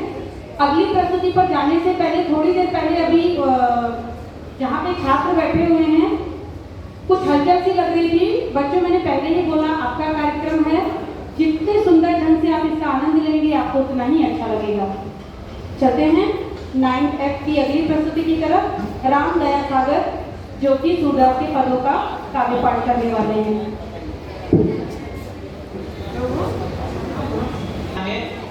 अगली प्रस्तुति पर जाने से पहले थोड़ी देर पहले अभी जहाँ पे छात्र बैठे हुए हैं कुछ हलचल सी लग रही थी। बच्चों, मैंने पहले ही बोला आपका कार्यक्रम है, जितने सुंदर ढंग से आप इसका आनंद लेंगे आपको उतना ही अच्छा लगेगा। चलते हैं 9th F की अगली प्रस्तुति की तरफ। राम दया सागर जो कि सूरदास के पदों का काव्य पाठ करने वाले हैं।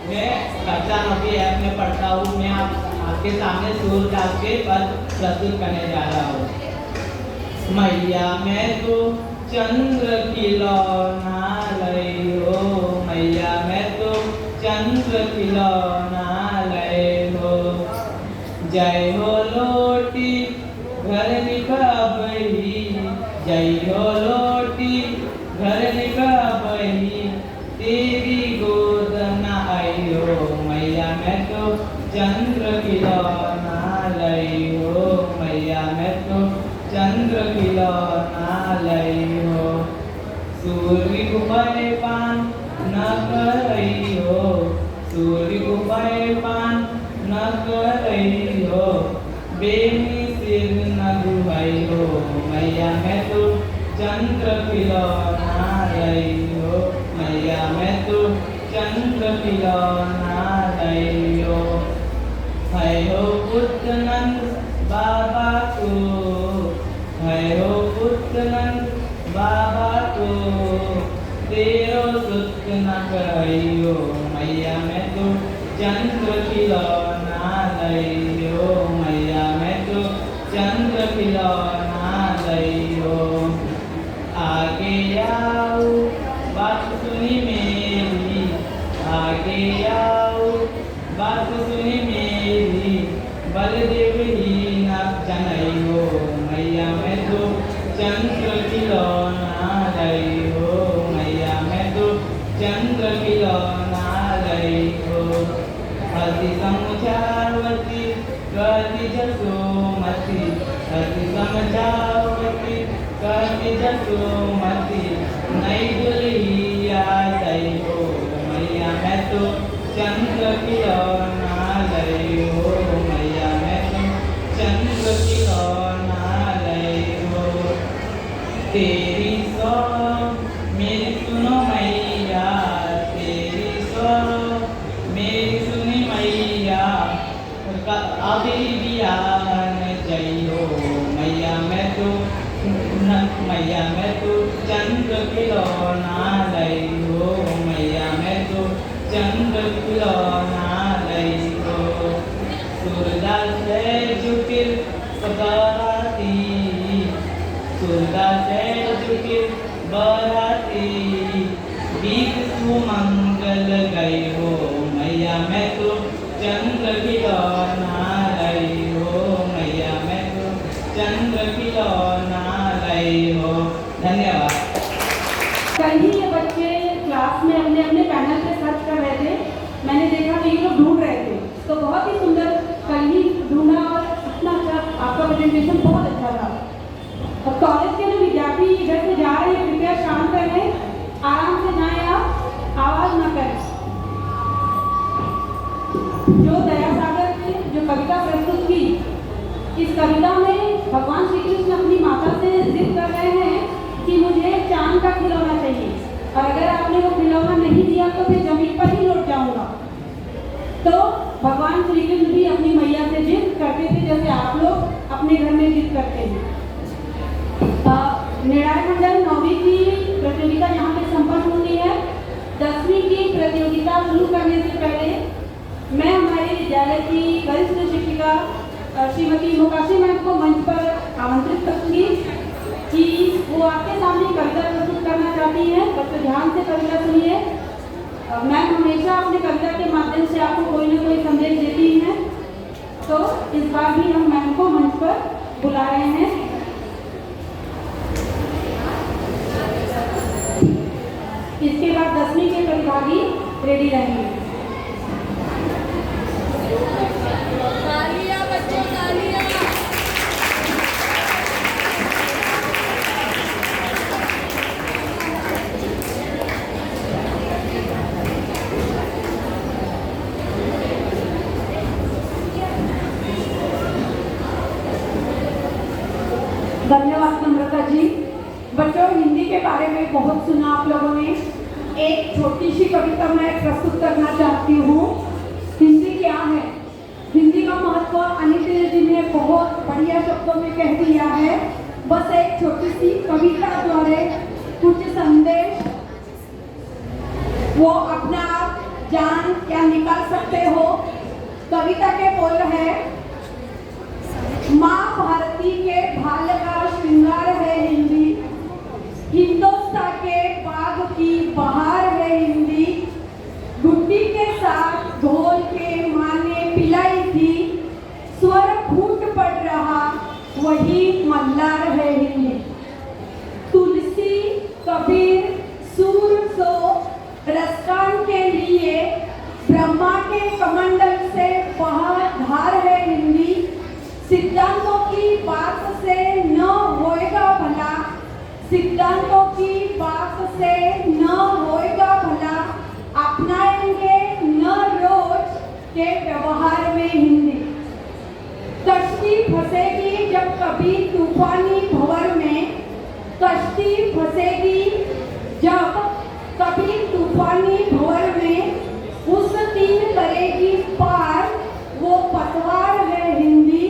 मैं कक्षा 9वीं F में पढ़ता हूँ। मैं आपके सामने सूरदास के पद प्रस्तुत करने जा रहा हूँ। मैया मैं तो चंद्र खिलौना लई हो, मैया मैं तो चंद्र खिलौना लई हो, जय हो लोटी घर निभाबही, जय हो लोटी घर निभाबही, तेरी गोद न आई हो, मैया मैं तो चंद्र खिलौना लई हो, मैया मैं तो चंद्र खिलौना लई हो, सूर्य गुफाए पान न करई हो, सूर्य गुफाए पान न करई हो, बेनी सिर न दुहाई हो, मैया मैं तो चंद्र खिलौना लई हो, मैया मैं तो चंद्र खिलौना लई हो, है हो पुत्र नंद बाबा को, है हो पुत्र नंद बाबा को, तेरो सुख न कहियो, मैया मैं तो चंद्र खिलौना लई हो, मैया मैं तो चंद्र खिलौना लई हो, आगे आओ बात सुनी मेरी, आगे आओ बात सुनी मेरी, बलदेव ही न जनई हो, मैया मैं तो चंद्र खिलौना लई हो, मैया मैं तो चंद्र खिलौना लई हो, हति समझावती कहती जसोमती, हति समझावती कहती जसोमती, नई दुल्ही आई हो, मैया मैं तो चंद्र खिलौना लई हो, मैया मैं तो चंद्र खिलौना लई हो, तेरी सौ मेरी सुनो मैया, तेरी सौ मेरी सुनी मैया, अभी बियान जइयो, मैया मैं तो मैया मैं तो चंद्र खिलौना लई हो, मैया मैं तो चंद्र खिलौना लई हो, सूरदास है जुटिल बराती, सूरदास है जुटिल बराती, बीत सुमंगल गई हो, मैया मैं तो चंद्र खिलौना लई हो, मैया मैं तो चंद्र खिलौना लई हो। धन्यवाद। कल ही ये बच्चे क्लास में अपने अपने पैनल पे सर्च कर रहे थे, मैंने देखा कि ये लोग ढूंढ रहे थे, तो बहुत ही सुंदर कल ही ढूंढा और इतना अच्छा आपका प्रेजेंटेशन बहुत अच्छा था। और कॉलेज के जो विद्यार्थी इधर से जा रहे हैं कृपया शांत रहें, आराम से जाएं, आप आवाज ना करें। जो दया सागर ने जो कविता प्रस्तुत की, इस कविता में भगवान श्री कृष्ण अपनी माता से जिद कर रहे हैं कि मुझे चांद का खिलौना चाहिए, और अगर आपने वो खिलौना नहीं दिया तो मैं जमीन पर ही लौट जाऊंगा। तो भगवान श्री कृष्ण भी अपनी मैया से जिद करते थे, जैसे आप लोग अपने घर में जिद करते हैं। शुरू करने से पहले मैं हमारे विद्यालय की वरिष्ठ शिक्षिका श्रीमती मोकाशी मैम को मंच पर आमंत्रित करूंगी कि वो आपके सामने कविता प्रस्तुत करना चाहती हैं। बच्चों ध्यान से कविता सुनिए। मैम हमेशा अपने कविता के माध्यम से आपको कोई ना कोई संदेश देती हैं, तो इस बार भी हम मैम को मंच पर बुला रहे हैं। इसके बाद 10वीं के प्रतिभागी रेडी रहेंगे। तालियां बच्चों, तालियां। धन्यवाद नम्रता जी। बच्चों हिंदी के बारे में बहुत सुना आप लोगों ने। एक छोटी सी कविता मैं प्रस्तुत करना चाहती हूँ। हिंदी क्या है, हिंदी का महत्व अनिता जी ने बहुत बढ़िया शब्दों में कह दिया है। बस एक छोटी सी कविता द्वारा कुछ संदेश वो अपना आप जान क्या निकाल सकते हो। कविता के बोल है, माँ भारती के भाल का श्रृंगार है हिंदी, हिंदुस्तान के बाग की बहार है हिंदी, गुड्डी के साथ ढोल के माँ ने पिलाई थी, स्वर फूट पड़ रहा वही मल्लार है हिंदी। तुलसी कबीर सूर सो रसकान के लिए ब्रह्मा के कमंडल से बहा धार है हिंदी, सिद्धांतों की बात से न होएगा भला, सिद्धांतों की बात से न होएगा भला, अपनाएंगे न रोज के व्यवहार में हिंदी। कश्ती फंसेगी जब कभी तूफानी भंवर में, कश्ती फंसेगी जब कभी तूफानी भंवर में, उस दिन करेगी पार वो पतवार है हिंदी।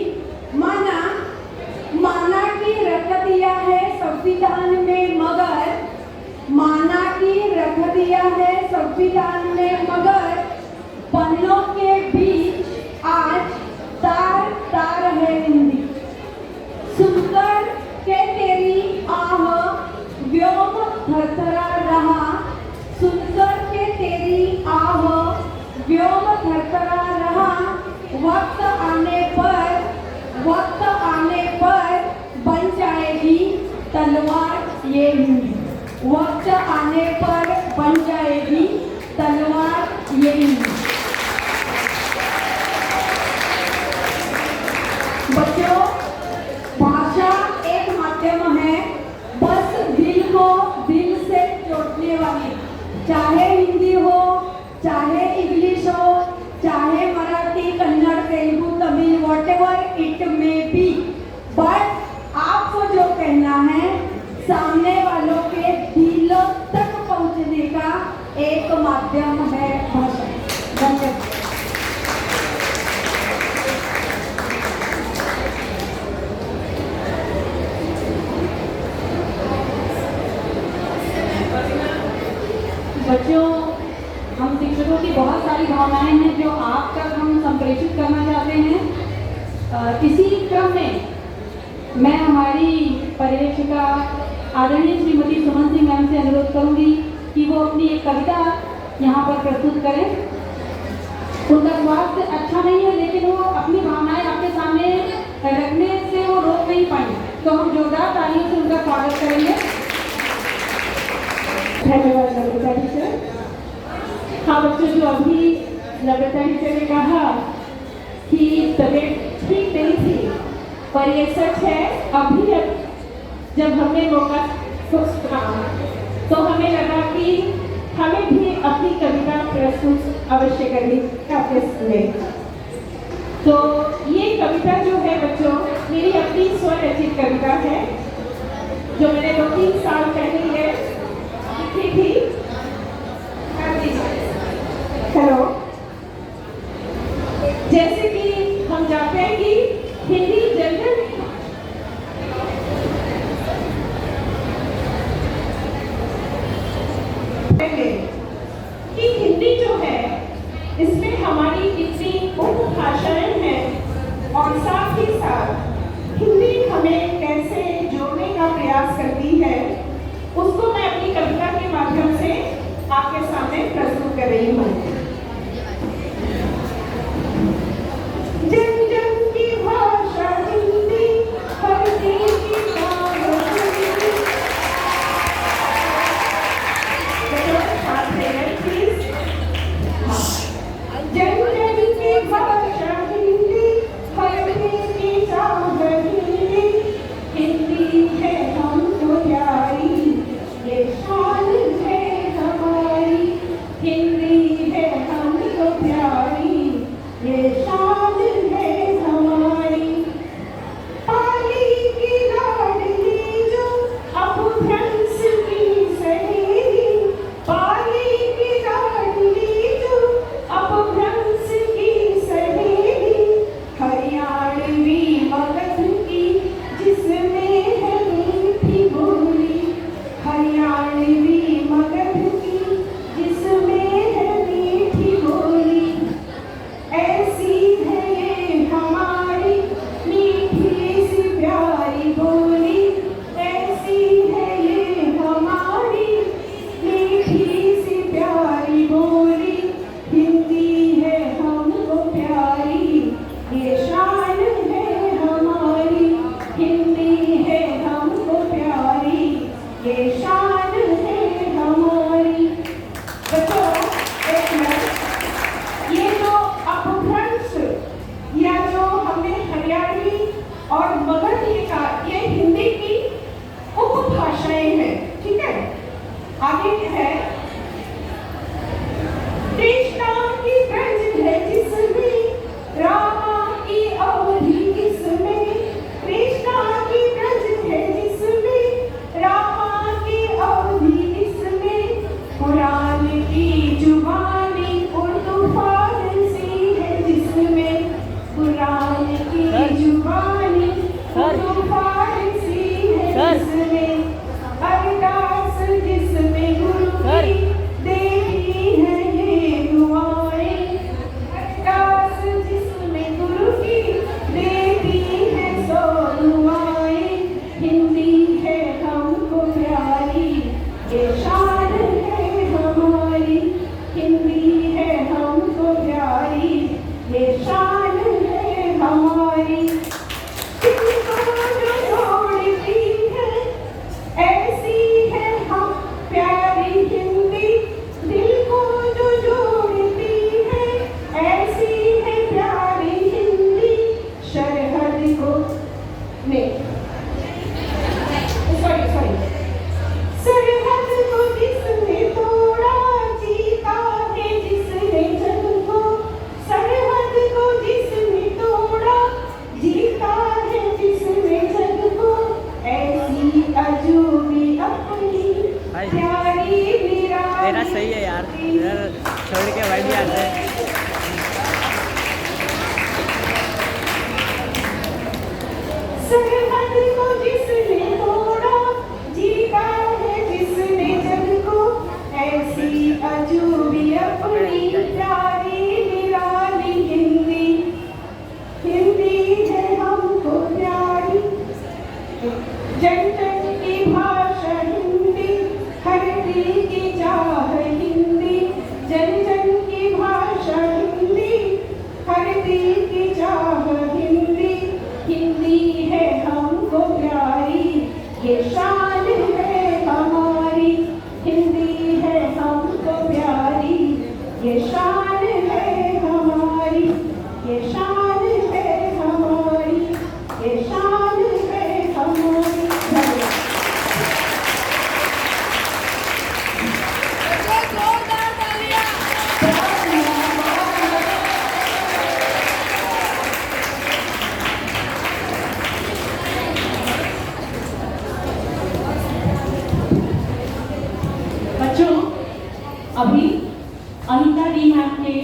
माना की रख दिया है संविधान में मगर, माना की रख दिया है संविधान में मगर, पन्नों के बीच आज तार तार है हिंदी। सुनकर के तेरी आह व्योम थरथरा रहा, सुनकर के तेरी आह व्योम थरथरा रहा, वक्त आने पर बन जाएगी तलवार ये हिंदी, वक्त आने पर बन जाएगी तलवार ये हिंदी। बच्चों भाषा एक माध्यम है, बस दिल को दिल से जोड़ने वाली, चाहे हिंदी हो, चाहे इंग्लिश हो, चाहे Marathi, Kannada, Telugu, Tamil, whatever it may be, but आपको जो कहना है सामने वालों के दिलों तक पहुंचने का एक माध्यम है भाषा। धन्यवाद। बच्चों हम शिक्षकों की बहुत सारी भावनाएं हैं जो आप तक हम संप्रेषित करना चाहते हैं। इसी क्रम में मैं हमारी पर्यवेक्षिका आदरणीय श्रीमती सुमन सिंह मैम से अनुरोध करूंगी कि वो अपनी एक कविता यहाँ पर प्रस्तुत करें। उनका स्वास्थ्य अच्छा नहीं है लेकिन वो अपनी भावनाएं आपके सामने रखने से वो रोक नहीं पाएंगे, तो हम जोरदार तालियों से उनका स्वागत करेंगे। धन्यवाद नम्रता टीचर। हाँ बच्चों, जो अभी नम्रता टीचर ने कहा कि तबीयत ठीक नहीं थी, पर ये सच है। अभी जब हमने मौका सुना तो हमें लगा कि हमें भी अपनी कविता प्रस्तुत अवश्य करनी आपके में। तो ये कविता जो है बच्चों मेरी अपनी स्वरचित कविता है, जो मैंने 2-3 साल पहले लिखी थी। हेलो, जैसे कि हम जानते हैं कि हिंदी जनरल कि हिंदी जो है तेरा सही है यार, इधर छोड़ के बैठ जाते हैं। सरहद को जिसने तोड़ा, जीता है जिसने जग को, ऐसी अजूबी अपनी प्यारी निराली हिंदी। हिंदी है हमको प्यारी, जन जन की भाषा हिंदी, हर दिल की चाह हिंदी। जन जन की भाषा हिंदी, हर दिल की चाह हिंदी। हिंदी है हमको प्यारी, ये शान है हमारी। हिंदी है हमको प्यारी, ये शान है हमारी। ये शान है हमारी, ये शान है हमारी। बच्चों, अभी अनिता डी मैम के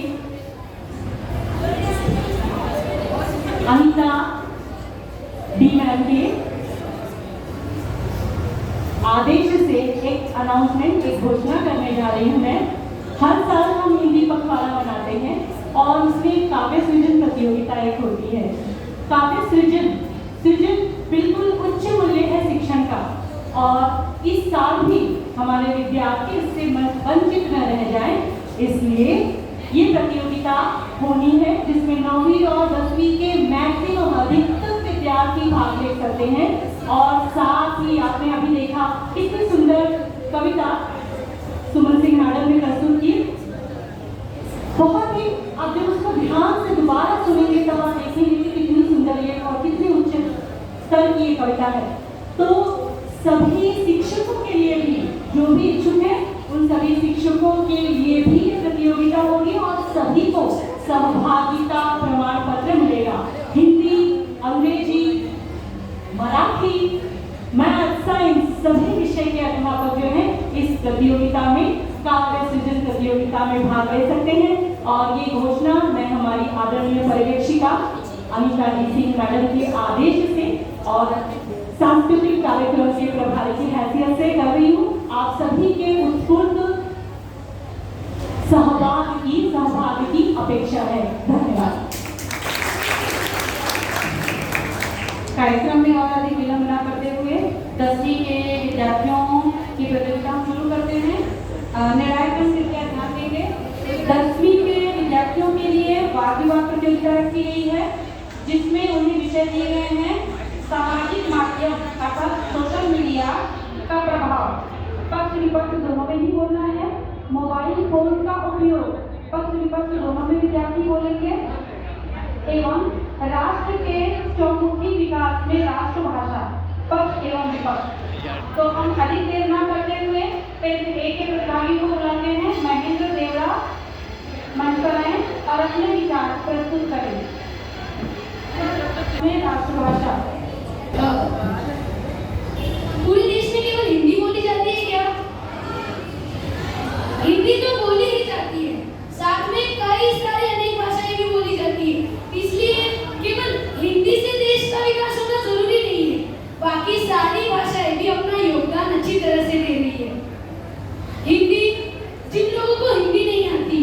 आदेश से एक अनाउंसमेंट, एक घोषणा करने जा रही हूँ मैं। हर साल हम हिंदी पखवाड़ा मनाते हैं और उसमें काव्य सृजन प्रतियोगिता एक होती है। काव्य सृजन बिल्कुल उच्च मूल्य है शिक्षण का, और इस साल भी हमारे विद्यार्थी इससे वंचित न रह जाएं, इसलिए ये प्रतियोगिता होनी है जिसमें 9वीं और 10वीं के मैक्सिमम अधिकतम विद्यार्थी भाग ले सकते हैं। और साथ ही आपने अभी देखा कितनी सुंदर कविता सुमन सिंह मैडम ने प्रस्तुत की, बहुत ही, आप जब उसको ध्यान से दोबारा सुनेंगे तब आप देखेंगे कि कितनी सुंदर ये और कितनी उच्च स्तर की ये कविता है। तो सभी शिक्षकों के लिए भी, जो भी इच्छुक है उन सभी शिक्षकों के लिए भी ये प्रतियोगिता होगी और सभी को सहभागिता प्रमाण पत्र मिलेगा। हिंदी, अंग्रेजी, मराठी, मैथ, साइंस सभी विषय के अध्यापक जो हैं इस प्रतियोगिता में, काव्य सृजन प्रतियोगिता में भाग ले सकते हैं। और ये घोषणा मैं हमारी आदरणीय पर्यवेक्षिका अनिता डी सिंह मैडम के आदेश से और सांस्कृतिक कार्यक्रम के प्रभारी की हैसियत से कर रही हूँ। आप सभी के उत्स्फूर्त सहभाग की अपेक्षा है। धन्यवाद। कार्यक्रम में और अधिक विलंब न करते हुए 10वीं के विद्यार्थियों की प्रतियोगिता हम शुरू करते हैं। निर्णायक कृपया ध्यान देंगे। 10वीं के विद्यार्थियों के लिए वाद विवाद प्रतियोगिता रखी गई है, जिसमें उन्हें विषय दिए गए हैं सामाजिक माध्यम अर्थात सोशल मीडिया का प्रभाव, पक्ष विपक्ष दोनों में ही बोलना है। मोबाइल फोन का उपयोग, पक्ष विपक्ष दोनों में विद्यार्थी बोलेंगे। एवं राष्ट्र के चौमुखी विकास में राष्ट्रभाषा, पक्ष एवं विपक्ष। तो हम अधिक देर न करते हुए एक के प्रतिभागी को बुलाते हैं। महेंद्र देवड़ा मंच पर आए और अपने विचार प्रस्तुत करें। राष्ट्रभाषा पूरे देश में केवल हिंदी बोली जाती है क्या? हिंदी तो बोली ही जाती है, साथ में कई सारी अनेक भाषाएं भी बोली जाती है। इसलिए केवल हिंदी से देश का विकास होना जरूरी नहीं है, बाकी सारी भाषाएं भी अपना योगदान अच्छी तरह से दे रही है। हिंदी, जिन लोगों को हिंदी नहीं आती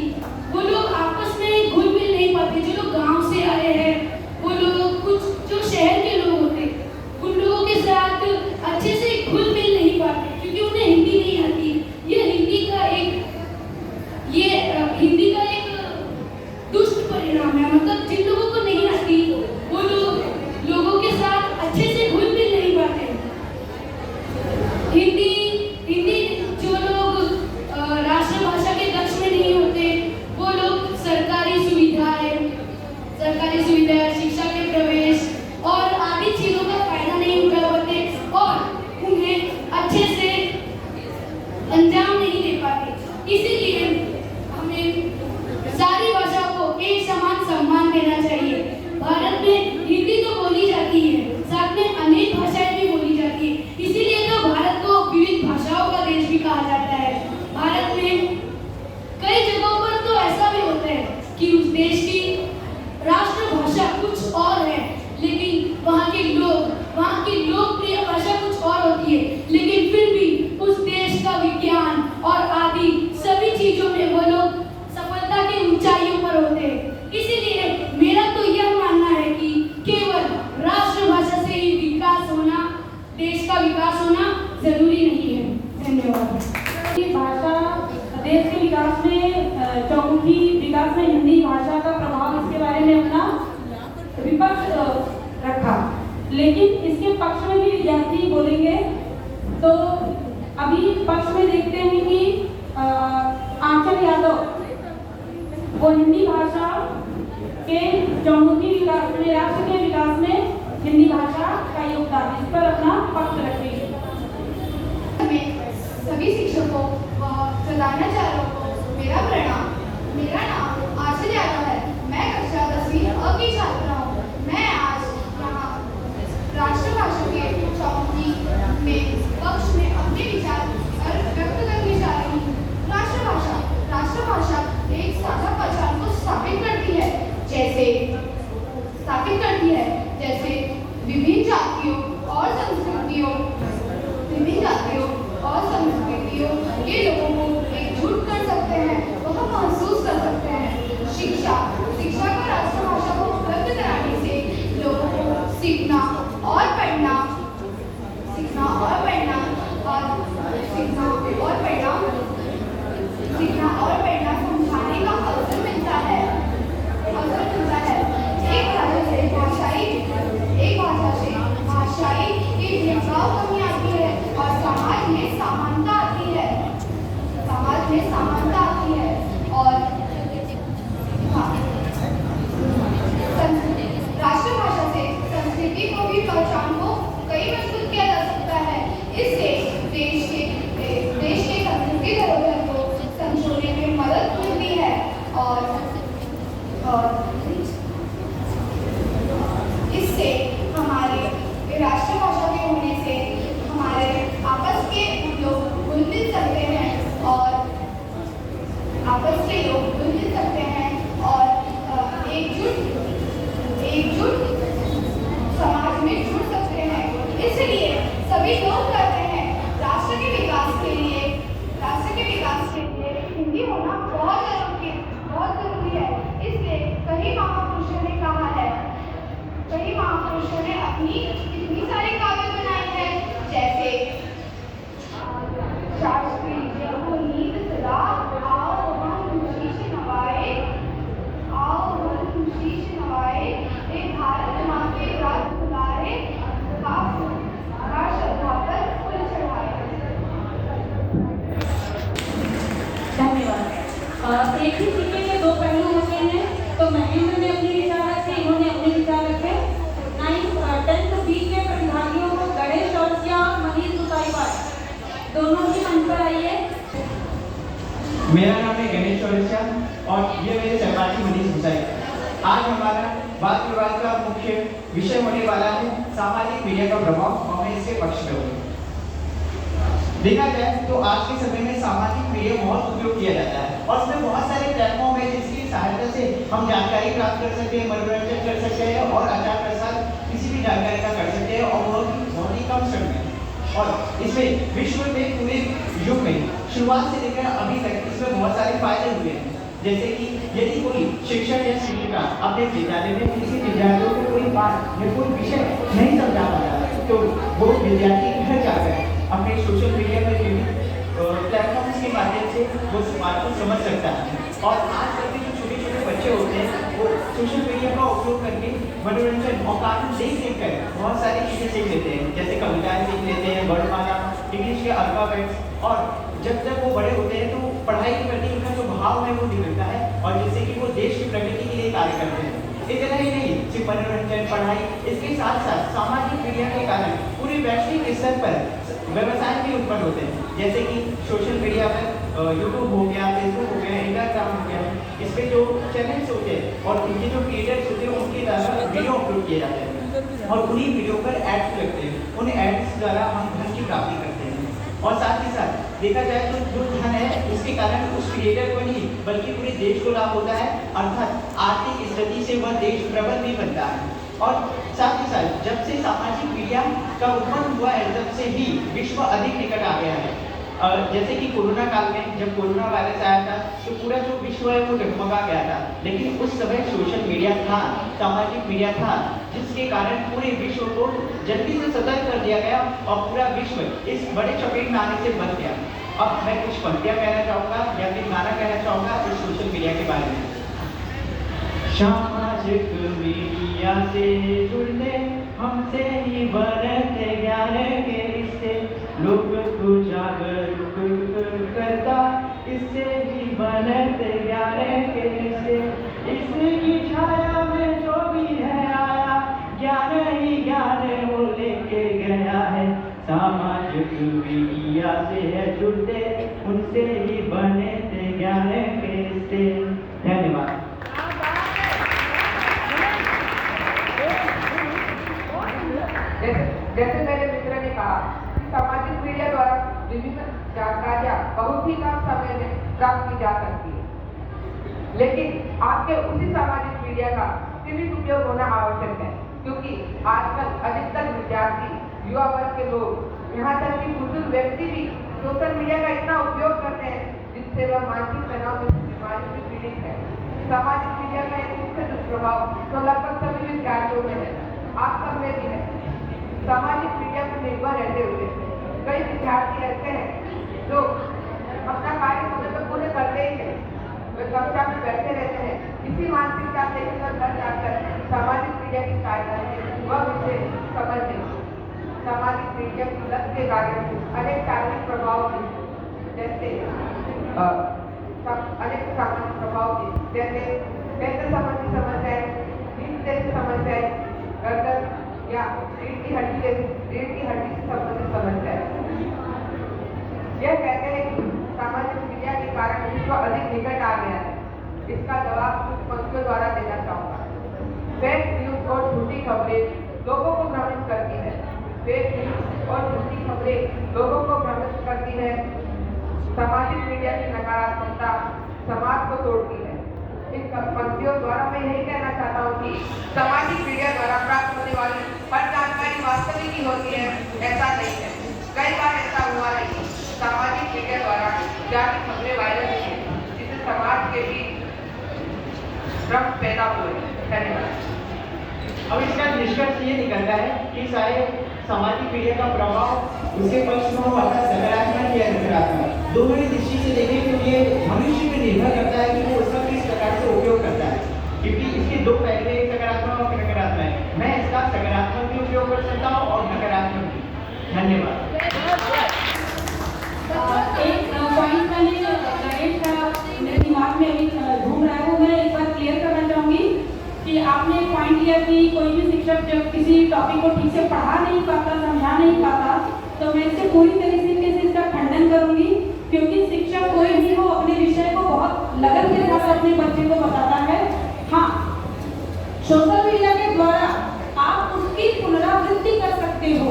वो लोग आपस में घुल मिल नहीं पाते। जो लोग गांव से आए हैं, वो लोग, कुछ जो शहर के लोग होते, उन लोगों के साथ अच्छे से घुल मिल नहीं पाते क्योंकि उन्हें हिंदी नहीं आती। ये हिंदी का एक दुष्ट परिणाम है। मतलब जिन लोगों को नहीं आती वो लोग लोगों के साथ अच्छे से घुल मिल नहीं पाते। हिंदी जो लोग राष्ट्रभाषा के कक्ष में नहीं होते वो लोग सरकारी सुविधाएं, शिक्षा के प्रवेश और आदि चीजों का फायदा नहीं उठा पाते और उन्हें अच्छे से अंजाम नहीं दे पाते। इसीलिए हमें सारी भाषाओं को एक समान सम्मान देना चाहिए। भारत में हिंदी तो बोली जाती है, साथ में अनेक भाषाएं भी बोली जाती है। इसीलिए तो भारत को विविध भाषाओं का देश भी कहा जाता है। भारत में देश की राष्ट्रभाषा कुछ और है, लेकिन वहाँ की लोकप्रिय भाषा कुछ और होती है, लेकिन फिर भी उस देश का विज्ञान और आदि सभी चीजों में वो लोग सफलता की ऊंचाइयों पर होते हैं। इसीलिए मेरा तो यह मानना है कि केवल राष्ट्रभाषा से ही विकास होना, देश का विकास होना जरूरी नहीं है। धन्यवाद। ये भाषा देश के विकास में चौमुखी विकास में हिंदी भाषा का प्रभाव, इसके बारे में अपना विपक्ष रखा, लेकिन इसके पक्ष में भी विद्यार्थी बोलेंगे। तो अभी पक्ष में देखते हैं कि आंचल यादव वो हिंदी भाषा के चौमुखी विकास में, राष्ट्र के विकास में हिंदी भाषा का योगदान, इस पर अपना पक्ष रखेंगे। सभी शिक्षकों व प्रधानाचार्यों को मेरा प्रणाम। मेरा नाम आंचल यादव है। मैं कक्षा 10वीं अ की छात्रा हूँ। मैं आज यहाँ राष्ट्रभाषा के चौमुखी में पक्ष में अपने विचार व्यक्त करने जा रही हूँ। राष्ट्रभाषा एक साझा पहचान को स्थापित करती है, जैसे विभिन्न जातियों और संस्कृतियों के लोगों को एकजुट कर सकते हैं, वह महसूस कर सकते हैं। शिक्षा को राष्ट्रभाषा को उपलब्ध कराने से लोगों को सीखना और पढ़ना समझाने का अवसर मिलता है। एक भाषा से भाषाई की भेदभाव कमी आती है और समाज में समानता आती है। और राष्ट्रभाषा से संस्कृति को भी, पहचान को कई मजबूत किया जा सकता है। इससे देश के संस्कृति धरोहर को संजोने में मदद मिलती है और इससे हमारे राष्ट्रभाषा के होने से हमारे आपस के लोग घुल मिल सकते हैं और एकजुट समाज में जुड़ सकते हैं। इसलिए सभी लोग कहते हैं राष्ट्र के विकास के लिए हिंदी होना बहुत जरूरी है। इसलिए कई महापुरुषों ने अपनी इतनी सारी काव्य बनाई है, जैसे शास्त्री जय हो नीत सदा, आओ हम शीश नवाए, हे भारत माँ के राज दुलारे, का श्रद्धा पर फूल चढ़ाए। धन्यवाद। एक ही सिक्के के दो पहलू होते हैं, तो महेंद्र ने अपने विचार रखे, इन्होंने अपने विचार रखे। 10th बी के प्रतिभागियों को गणेश चौरसिया और मनीष दुसाईवाल दोनों ही मंच पर आइए। मेरा नाम है गणेश चौरसिया और ये मेरे सहपाठी मनीष दुसाईवाल। आज हमारा वाद विवाद का मुख्य विषय होने वाला है सामाजिक मीडिया का प्रभाव, और मैं इसके पक्ष में हूँ। देखा जाए तो आज के समय में सामाजिक मीडिया बहुत उपयोग किया जाता है और इसमें बहुत सारे प्लेटफॉर्म है जिसकी सहायता से हम जानकारी प्राप्त कर सकते हैं, मनोरंजन कर सकते हैं और आचार प्रसार किसी भी जानकारी का कर सकते हैं, और बहुत ही कम समय में। और इसमें विश्व में पूरे युग में शुरुआत से लेकर अभी तक इसमें बहुत सारे फायदे हुए हैं। जैसे कि यदि कोई शिक्षक या शिक्षिका अपने विद्यालय में किसी विद्यार्थियों को कोई पाठ या कोई विषय नहीं समझा पा रहा, तो वो विद्यार्थी घर जाकर अपने सोशल मीडिया पर प्लेटफॉर्म्स के माध्यम से वो बात को समझ सकता है। और आजकल के जो छोटे छोटे बच्चे होते हैं वो सोशल मीडिया का उपयोग करके मनोरंजन और कार्टून देख कर बहुत सारी चीज़ें सीख लेते हैं, जैसे कविताएं सीख लेते हैं, वर्णमाला, इंग्लिश के अल्फाबेट्स। और जब वो बड़े होते हैं तो पढ़ाई के प्रति उनका जो भाव है वो निकलता है, और जिससे कि वो देश की प्रगति के लिए कार्य करते हैं। इतना ही नहीं, सिर्फ मनोरंजन, पढ़ाई, इसके साथ साथ सामाजिक मीडिया के कारण पूरे वैश्विक स्तर पर व्यवसाय भी उत्पन्न होते हैं, जैसे कि सोशल मीडिया पर यूट्यूब हो गया, फेसबुक हो गया, इंस्टाग्राम हो गया। इस पर जो चैनल्स होते हैं और इनके जो क्रिएटर्स होते हैं उनके द्वारा वीडियो अपलोड किए जाते हैं और उन्हीं वीडियो पर एड्स लगते हैं। उन एड्स द्वारा हम धन की प्राप्ति करते हैं। और साथ ही साथ देखा जाए तो जो धन है उसके कारण उस क्रिएटर को नहीं बल्कि पूरे देश को लाभ होता है, अर्थात आर्थिक स्थिति से वह देश प्रबल भी बनता है। और साथ ही साथ जब से सामाजिक मीडिया का उत्पन्न हुआ है तब से ही विश्व अधिक निकट आ गया है। जैसे कि कोरोना काल में जब कोरोना वायरस आया था तो पूरा जो विश्व है वो डगमगा गया था, लेकिन उस समय सोशल मीडिया था, सामाजिक मीडिया था, जिसके कारण पूरे विश्व को जल्दी से सतर्क कर दिया गया और पूरा विश्व इस बड़े चपेट में आने से बच गया। अब मैं कुछ पंक्तियां कहना चाहूँगा या फिर गाना कहना चाहूँगा इस सोशल मीडिया के बारे में। सामाजिक मीडिया से जुड़ने हमसे ही बनते ज्ञान के रिश्ते, लोग को जागरूक करता इससे ही बनते ज्ञान के रिश्ते, इसकी छाया में जो भी है आया ज्ञान ही ज्ञान वो लेके गया है। सामाजिक मीडिया से है जुड़ते उनसे ही बनते ज्ञान के रिश्ते। धन्यवाद। जैसे मेरे मित्र ने कहा, सामाजिक मीडिया द्वारा विभिन्न जानकारियाँ बहुत ही कम समय में प्राप्त की जा सकती है, लेकिन आपके उसी सामाजिक मीडिया का सीमित उपयोग होना आवश्यक है, क्योंकि आजकल अधिकतर विद्यार्थी, युवा वर्ग के लोग, यहाँ तक कि बुजुर्ग व्यक्ति भी सोशल मीडिया का इतना उपयोग करते हैं जिससे वह मानसिक तनाव की बीमारी से पीड़ित है। सामाजिक मीडिया का एक मुख्य दुष्प्रभाव तो लगभग सभी विद्यार्थियों में है, आप सब में भी है। सामाजिक मीडिया पर निर्भर रहते हुए कई विद्यार्थी ऐसे हैं जो अपना कार्य समय पर पूरे करते ही हैं, वे कक्षा में बैठे रहते हैं, इसी मानसिकता से घर जाकर सामाजिक मीडिया की सहायता से वह विषय समझ नहीं। सामाजिक मीडिया की लत के कारण अनेक शारीरिक प्रभाव जैसे अनेक सामाजिक प्रभाव जैसे नेत्र संबंधी समस्याएं, नींद जैसी समस्याएं, गर्दन या रीढ़ की हड्डी से संबंधित समस्याएं। यह कहते हैं कि सामाजिक मीडिया के कारण विश्व अधिक निकट आ गया है। इसका जवाब कुछ पंक्तियों द्वारा देना चाहूँगा। फेक न्यूज और झूठी खबरें लोगों को भ्रमित करती है। फेक न्यूज और झूठी खबरें लोगों को भ्रमित करती है। सामाजिक मीडिया की नकारात्मकता समाज को तोड़ती है। इन पंक्तियों द्वारा मैं यही कहना चाहता हूँ कि सामाजिक मीडिया द्वारा प्राप्त होने वाली हर जानकारी वास्तविक ही होती है, ऐसा नहीं है। कई बार ऐसा हुआ है कि सामाजिक मीडिया द्वारा जाली खबरें वायरल हुई हैं, जिससे समाज के बीच भ्रम पैदा हुए। धन्यवाद। अब इसका निष्कर्ष ये निकलता है कि सारे सामाजिक मीडिया का प्रभाव उसके पक्ष में हो, अर्थात सकारात्मक या नकारात्मक, दोनों ही दृष्टि से देखें तो ये मनुष्य पर निर्भर करता है कि वो उसका किस प्रकार से उपयोग करता है, क्योंकि इसके दो पहलू, एक सकारात्मक और नकारात्मक है। मैं इसका सकारात्मक भी उपयोग कर सकता हूँ और नकारात्मक भी। धन्यवाद। एक पॉइंट मैंने गणेश का मेरे दिमाग में अभी घूम रहा है, वो मैं एक बार क्लियर करना चाहूँगी कि आपने एक पॉइंट लिया कि कोई भी शिक्षक जब किसी टॉपिक को ठीक से पढ़ा नहीं पाता, समझा नहीं पाता, तो मैं इससे पूरी तरीके से इसका खंडन करूँगी, क्योंकि शिक्षक कोई भी हो अपने विषय को बहुत लगन के साथ अपने बच्चे को बताता है। हाँ, सोशल मीडिया के द्वारा आप उसकी पुनरावृत्ति कर सकते हो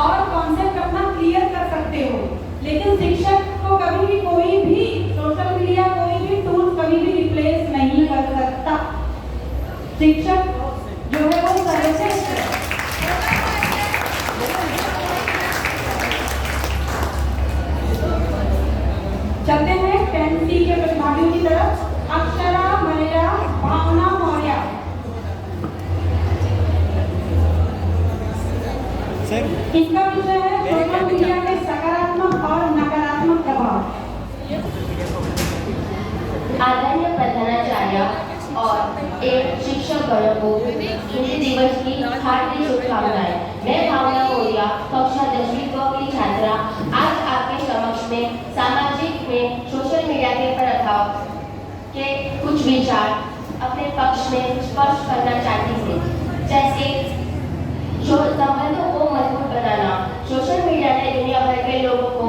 और कॉन्सेप्ट अपना क्लियर कर सकते हो, लेकिन शिक्षक को कभी भी कोई भी सोशल मीडिया, कोई भी टूल कभी भी रिप्लेस नहीं कर सकता। शिक्षक जो है वो सर्वश्रेष्ठ है। चलते हैं 10C के प्रतिभागियों की तरफ। अक्षरा मरिया, भावना मौर्य। इसका विषय है सोशल मीडिया के सकारात्मक और नकारात्मक प्रभाव। आदरणीय प्रधानाचार्य और एक शिक्षक गणों को हिंदी दिवस की हार्दिक शुभकामनाएं। मैं भावना मौर्य, कक्षा 10वीं की छात्रा, आज आपके समक्ष में सामाजिक में सोशल मीडिया के प्रभाव के कुछ विचार अपने पक्ष में स्पष्ट करना चाहती हूँ। जैसे संबंधों को मजबूत बनाना। सोशल मीडिया ने दुनिया भर के लोगों को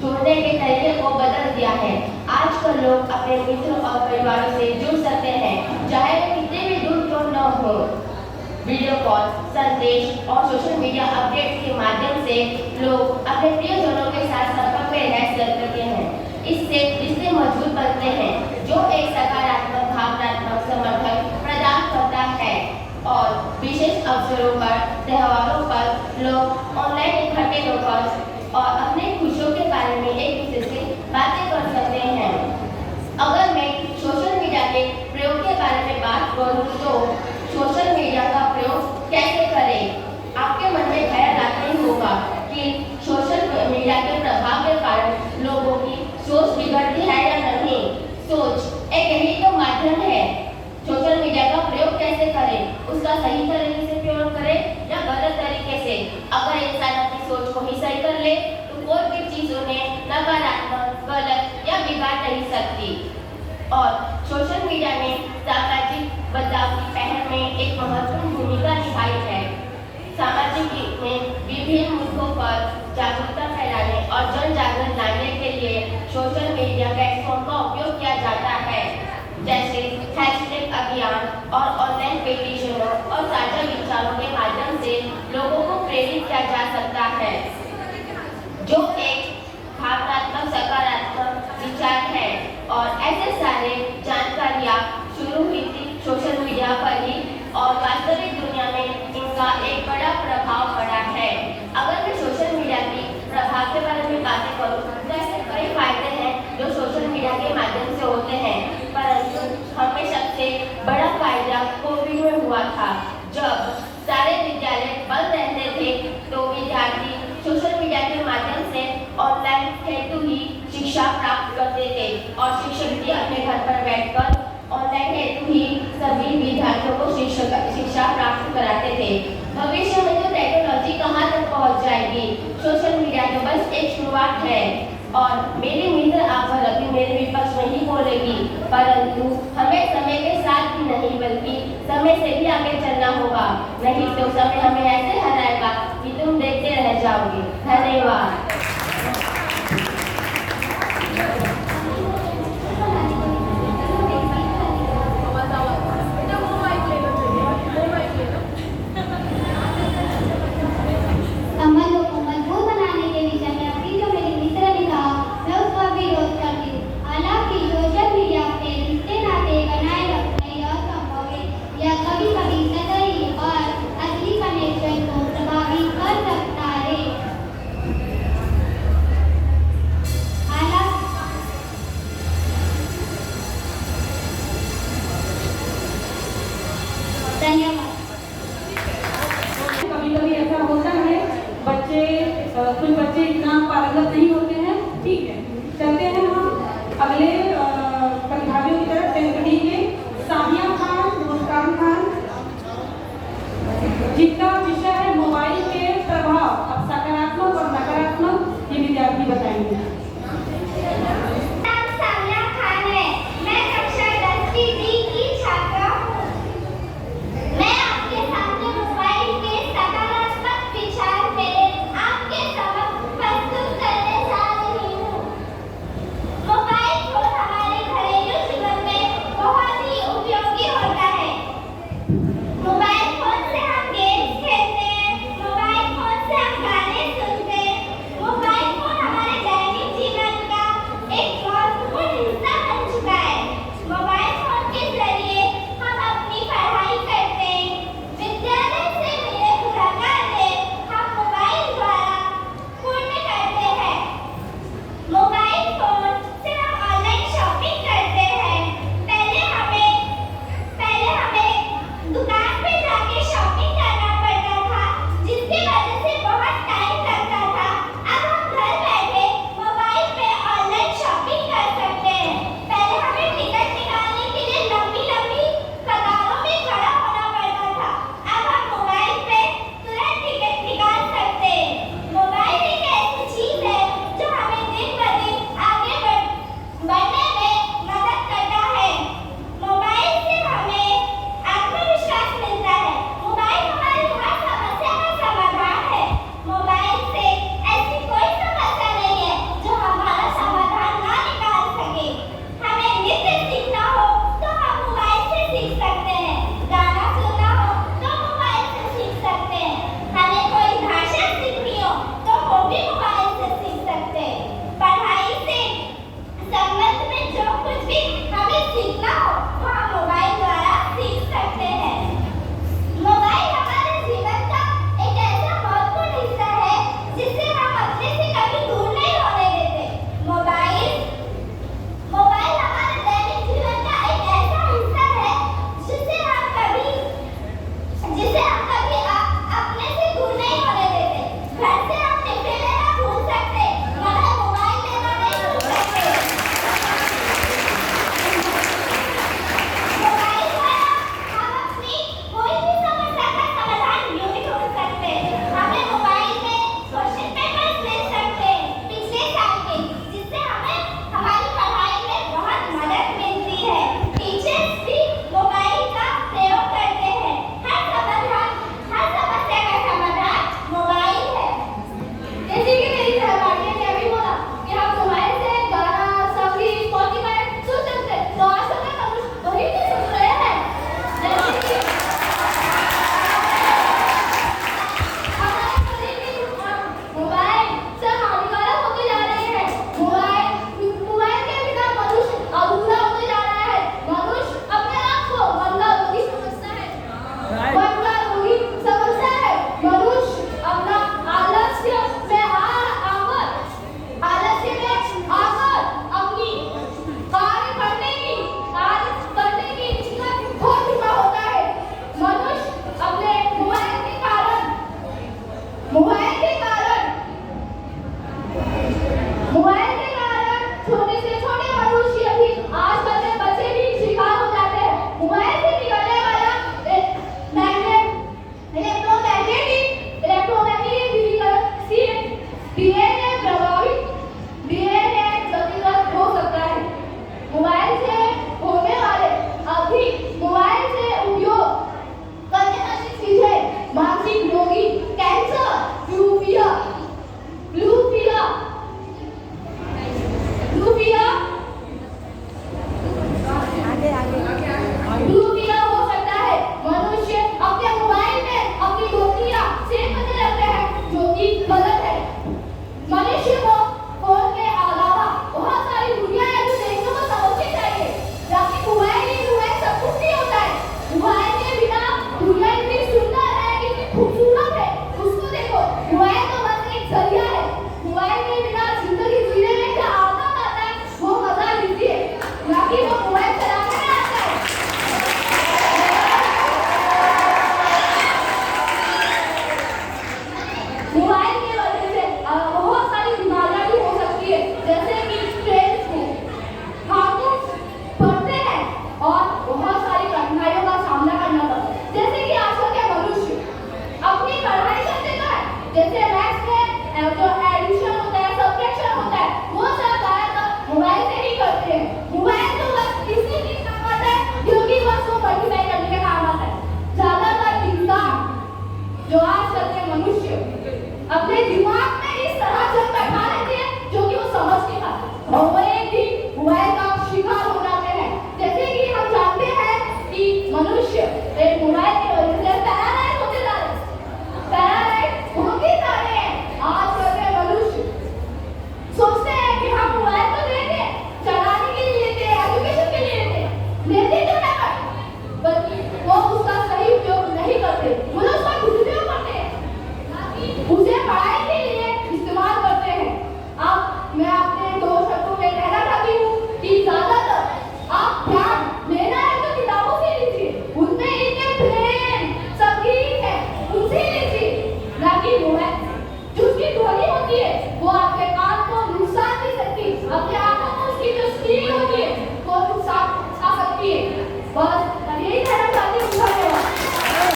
जोड़ने के तरीके को बदल दिया है। आजकल लोग अपने मित्रों और परिवारों से जुड़ सकते हैं, चाहे वे कितने भी दूर क्यों न हो। वीडियो कॉल, संदेश और सोशल मीडिया अपडेट्स के माध्यम से लोग अपने प्रियजनों के साथ संपर्क में रह सकते में होकर और अपने खुशियों के बारे में एक दूसरे से बातें कर सकते हैं। अगर मैं सोशल मीडिया के प्रयोग के बारे में बात करूं तो सोशल मीडिया का प्रयोग कैसे करें? आपके मन में ख्याल नहीं होगा कि सोशल मीडिया के प्रभाव के कारण लोगों की सोच बिगड़ती है या नहीं। सोच एक यही तो माध्यम है। सोशल मीडिया का प्रयोग कैसे करें? उसका सही तरीके से प्रयोग करें या गलत तरीके से? अगर इंसान अपनी सोच को ही सही कर ले तो कोई भी चीज उन्हें नकारात्मक, गलत या बिगाड़ नहीं सकती। और सोशल मीडिया ने सामाजिक बदलाव की पहल में एक महत्वपूर्ण भूमिका निभाई है। सामाजिक में विभिन्न मुद्दों पर जागरूकता फैलाने और जन जागरण लाने के लिए सोशल मीडिया प्लेटफॉर्म का उपयोग किया जाता है, जैसे हैशटैग अभियान और ऑनलाइन पिटीशनों और साझा विचारों के माध्यम से लोगों को प्रेरित किया जा सकता है, जो एक भावनात्मक सकारात्मक विचार है। और ऐसे सारे जानकारियाँ शुरू हुई थी सोशल मीडिया पर ही और वास्तविक दुनिया में इनका एक बड़ा प्रभाव पड़ा है। अगर मैं सोशल मीडिया की प्रभाव के बारे में बातें करूँ तो ऐसे कई फायदे हैं जो सोशल मीडिया के माध्यम से होते हैं, परंतु हमें सबसे बड़ा फायदा कोविड में हुआ था। जब सारे विद्यालय बंद रहते थे तो विद्यार्थी सोशल मीडिया के माध्यम से ऑनलाइन हेतु ही शिक्षा प्राप्त करते थे और शिक्षक भी अपने घर पर बैठकर ऑनलाइन हेतु ही सभी विद्यार्थियों को शिक्षा प्राप्त कराते थे। भविष्य में तो टेक्नोलॉजी कहाँ तक पहुँच जाएगी? सोशल मीडिया तो बस एक शुरुआत है और मेरी मित्र आकर अभी मेरे विपक्ष में ही बोलेगी, परंतु हमें समय के साथ भी नहीं बल्कि समय से भी आगे चलना होगा, नहीं तो समय हमें ऐसे हराएगा कि तुम देखते रह जाओगे। धन्यवाद।